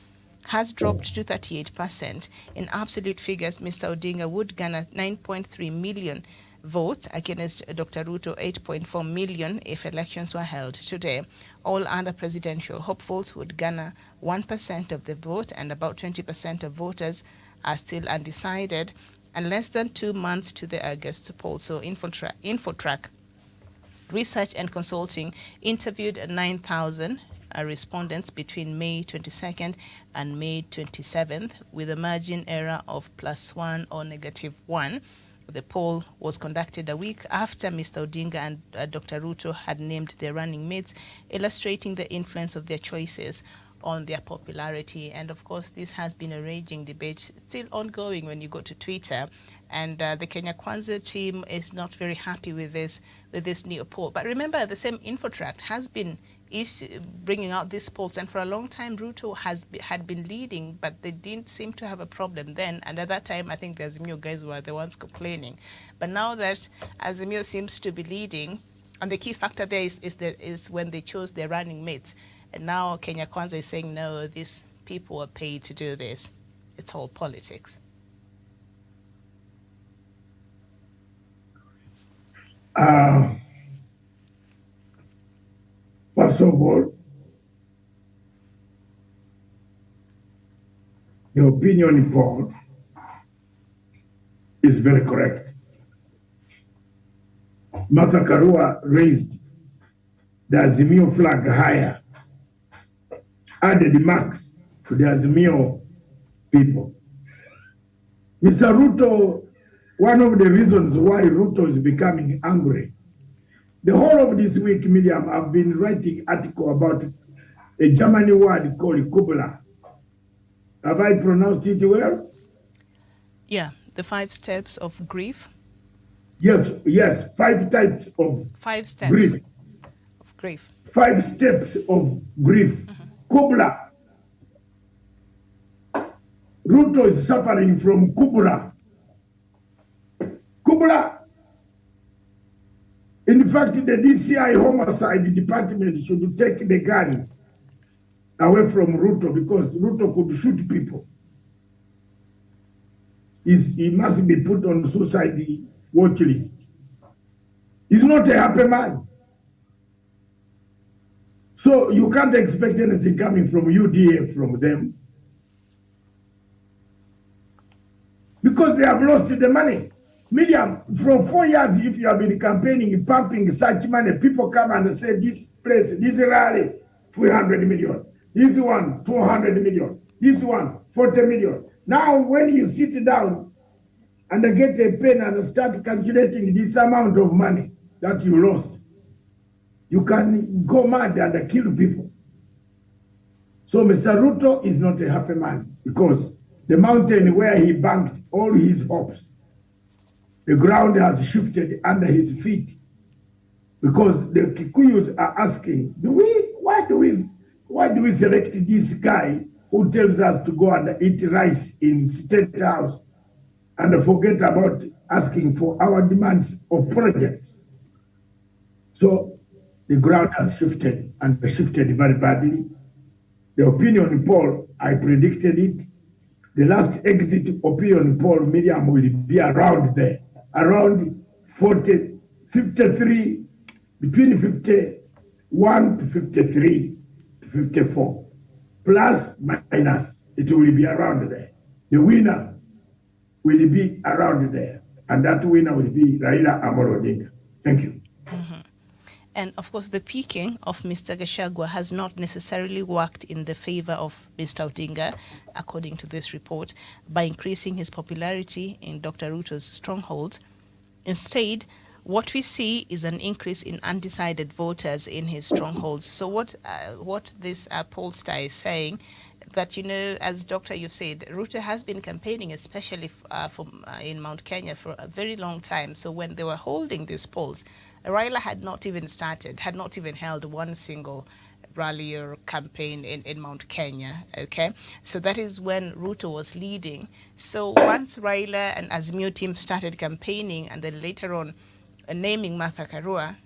B: has dropped to 38%. In absolute figures, Mr. Odinga would garner 9.3 million votes against Dr. Ruto 8.4 million if elections were held today. All other presidential hopefuls would garner 1% of the vote, and about 20% of voters are still undecided, and less than 2 months to the August poll. So Infotrack Research and Consulting interviewed 9,000 respondents between May 22nd and May 27th with a margin error of +1 or -1. The poll was conducted a week after Mr. Odinga and Dr. Ruto had named their running mates, illustrating the influence of their choices on their popularity. And of course, this has been a raging debate, still ongoing when you go to Twitter. And the Kenya Kwanza team is not very happy with this new poll. But remember, the same Infotract has been bringing out these polls, and for a long time Ruto had been leading, but they didn't seem to have a problem then. And at that time, I think the Azimio guys were the ones complaining. But now that Azimio seems to be leading, and the key factor there is when they chose their running mates. And now Kenya Kwanza is saying, no, these people are paid to do this. It's all politics.
A: First of all, the opinion poll is very correct. Martha Karua raised the Azimio flag higher, added marks to the Azimio people. Mr. Ruto, one of the reasons why Ruto is becoming angry, the whole of this week, Miriam, I've been writing article about a German word called Kubla. Have I pronounced it well?
B: Yeah, the 5 steps of grief.
A: Yes, 5 types of
B: 5 steps
A: grief.
B: Of grief.
A: 5 steps of grief. Kubla. Ruto is suffering from Kubla. Kubla. In fact, the DCI homicide department should take the gun away from Ruto, because Ruto could shoot people. He must be put on suicide watch list. He's not a happy man. So you can't expect anything coming from UDA from them, because they have lost the money. Medium, from 4 years, if you have been campaigning, pumping such money, people come and say, this place, this rally, 300 million. This one, 200 million. This one, 40 million. Now, when you sit down and get a pen and start calculating this amount of money that you lost, you can go mad and kill people. So Mr. Ruto is not a happy man, because the mountain where he banked all his hopes, the ground has shifted under his feet, because the Kikuyus are asking, why do we select this guy who tells us to go and eat rice in State House and forget about asking for our demands of projects? So the ground has shifted, and shifted very badly. The opinion poll, I predicted it. The last exit opinion poll, Miriam, will be around there, around 40, 53, between 51 to 53 to 54, plus minus, it will be around there. The winner will be around there, and that winner will be Raila Amolo Odinga. Thank you.
B: And of course, the picking of Mr. Gachagua has not necessarily worked in the favor of Mr. Odinga, according to this report, by increasing his popularity in Dr. Ruto's strongholds. Instead, what we see is an increase in undecided voters in his strongholds. So what this pollster is saying, that, you know, as Doctor, you've said, Ruto has been campaigning, especially in Mount Kenya, for a very long time. So when they were holding these polls, Raila had not even held one single rally or campaign in Mount Kenya, okay? So that is when Ruto was leading. So once Raila and Azimio team started campaigning, and then later on naming Martha Karua,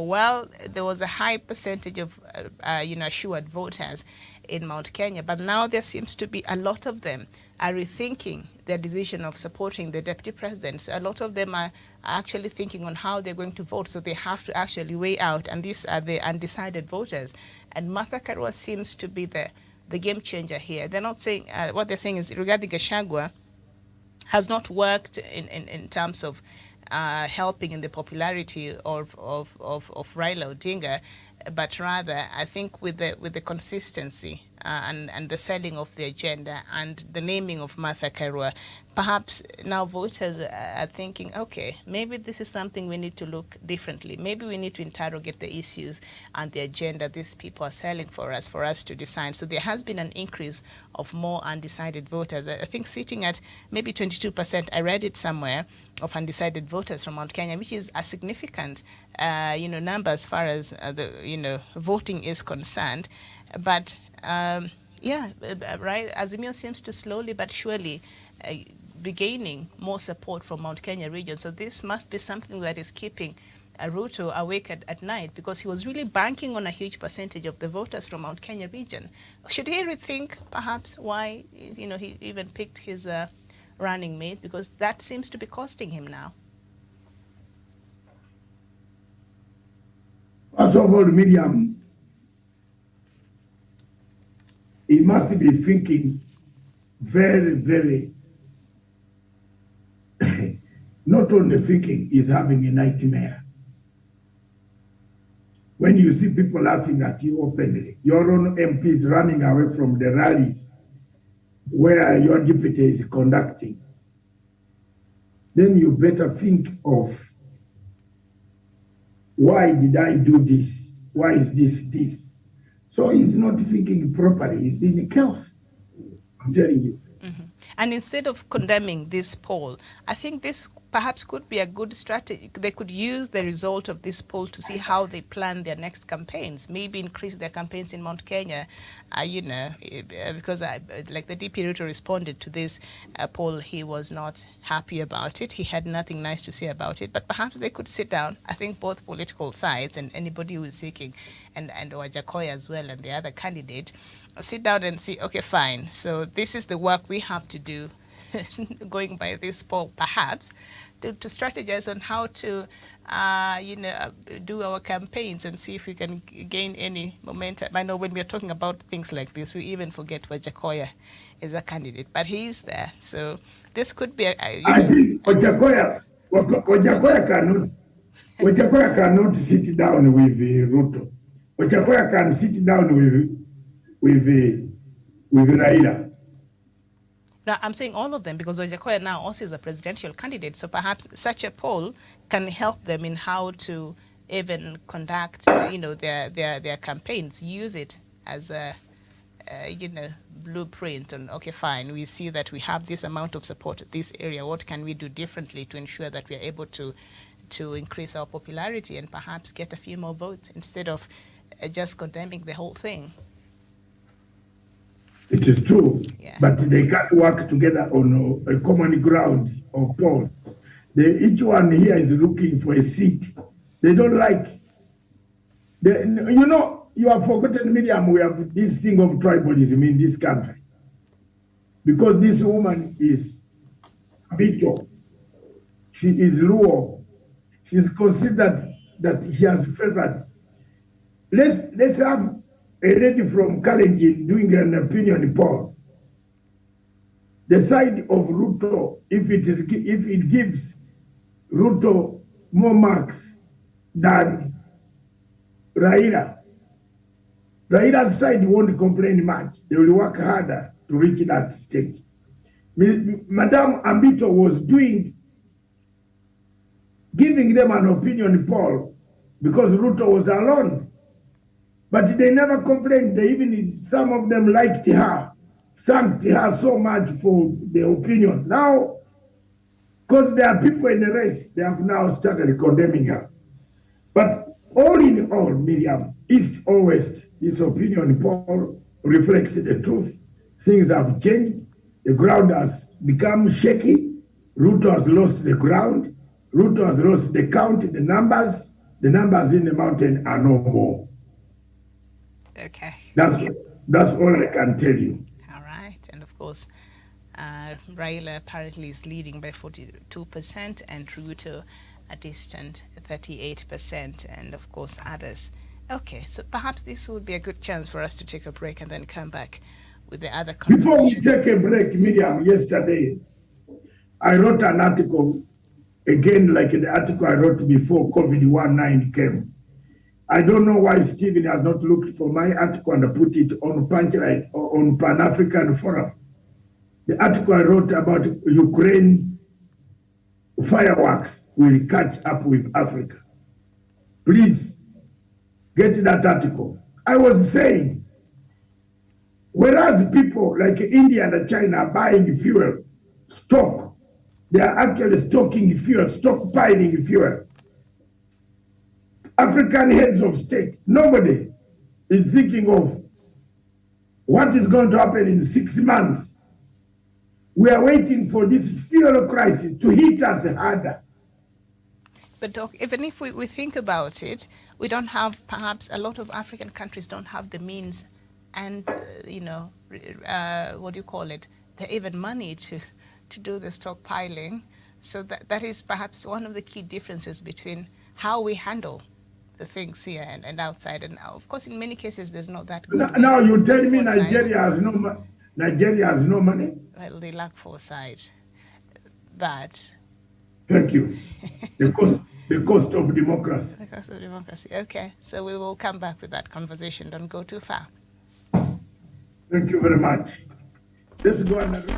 B: well, there was a high percentage of, assured voters in Mount Kenya, but now there seems to be a lot of them are rethinking their decision of supporting the deputy president. So a lot of them are actually thinking on how they're going to vote, so they have to actually weigh out, and these are the undecided voters. And Martha Karua seems to be the game changer here. They're not saying, what they're saying is regarding Gachagua has not worked in terms of helping in the popularity of Raila Odinga, but rather I think with the consistency and the selling of the agenda and the naming of Martha Karua, perhaps now voters are thinking, okay, maybe this is something we need to look differently. Maybe we need to interrogate the issues and the agenda these people are selling for us to decide. So there has been an increase of more undecided voters. I think sitting at maybe 22%, I read it somewhere, of undecided voters from Mount Kenya, which is a significant, number as far as voting is concerned. But right, Azimio seems to slowly but surely be gaining more support from Mount Kenya region. So this must be something that is keeping Ruto awake at night, because he was really banking on a huge percentage of the voters from Mount Kenya region. Should he rethink perhaps why he even picked his running mate, because that seems to be costing him now?
A: First of all, Miriam, he must be thinking very, very, not only thinking, he's having a nightmare. When you see people laughing at you openly, your own MPs running away from the rallies where your deputy is conducting, then you better think of, why did I do this? Why is this? So he's not thinking properly. He's in chaos. I'm telling you.
B: Mm-hmm. And instead of condemning this poll, I think this perhaps could be a good strategy. They could use the result of this poll to see how they plan their next campaigns, maybe increase their campaigns in Mount Kenya, because like the DP Ruto responded to this poll, he was not happy about it. He had nothing nice to say about it, but perhaps they could sit down, I think both political sides and anybody who is seeking, and Wajakoya as well, and the other candidate, sit down and see, okay, fine, so this is the work we have to do going by this poll, perhaps, to strategize on how to, do our campaigns and see if we can gain any momentum. I know when we're talking about things like this, we even forget Wajakoya is a candidate, but he is there. So this could be
A: I think Wajakoya cannot sit down with Ruto. Wajakoya can sit down with Raila.
B: Now, I'm saying all of them because Wajakoya now also is a presidential candidate. So perhaps such a poll can help them in how to even conduct, their campaigns. Use it as a, blueprint. And okay, fine, we see that we have this amount of support at this area. What can we do differently to ensure that we are able to increase our popularity and perhaps get a few more votes instead of just condemning the whole thing?
A: It is true,
B: yeah.
A: But they can't work together on a common ground or polls. Each one here is looking for a seat. They don't like. You have forgotten, Miriam, we have this thing of tribalism in this country. Because this woman is Bito. She is Luo. She is considered that she has favored. Let's have a lady from Kalenjin doing an opinion poll. The side of Ruto, if it gives Ruto more marks than Raila, Raila's side won't complain much. They will work harder to reach that stage. Madame Ambito was giving them an opinion poll because Ruto was alone. But they never complained. Some of them liked her, thanked her so much for the opinion. Now, because there are people in the race, they have now started condemning her. But all in all, Miriam, East or West, this opinion poll reflects the truth. Things have changed. The ground has become shaky. Ruto has lost the ground. Ruto has lost the count, the numbers. The numbers in the mountain are no more.
B: Okay.
A: That's all I can tell you.
B: All right. And of course, Raila apparently is leading by 42% and Ruto a distant 38%, and of course others. Okay, so perhaps this would be a good chance for us to take a break and then come back with the other conversation.
A: Before we take a break, Miriam, yesterday I wrote an article, again like the article I wrote before COVID-19 came. I don't know why Stephen has not looked for my article and put it on Punchline or on Pan-African Forum. The article I wrote about Ukraine fireworks will catch up with Africa. Please get that article. I was saying, whereas people like India and China are buying fuel, stock, they are actually stocking fuel, stockpiling fuel. African heads of state, nobody is thinking of what is going to happen in 6 months. We are waiting for this fuel crisis to hit us harder.
B: But Doc, even if we think about it, we don't have, perhaps a lot of African countries don't have the means and, what do you call it, the even money to do the stockpiling. So that is perhaps one of the key differences between how we handle the things here and outside. And of course, in many cases, there's not that good.
A: Now you tell me Nigeria has no money?
B: Well, they lack foresight. But
A: thank you. The cost of democracy.
B: The cost of democracy. Okay, so we will come back with that conversation. Don't go too far.
A: Thank you very much. Let's go another.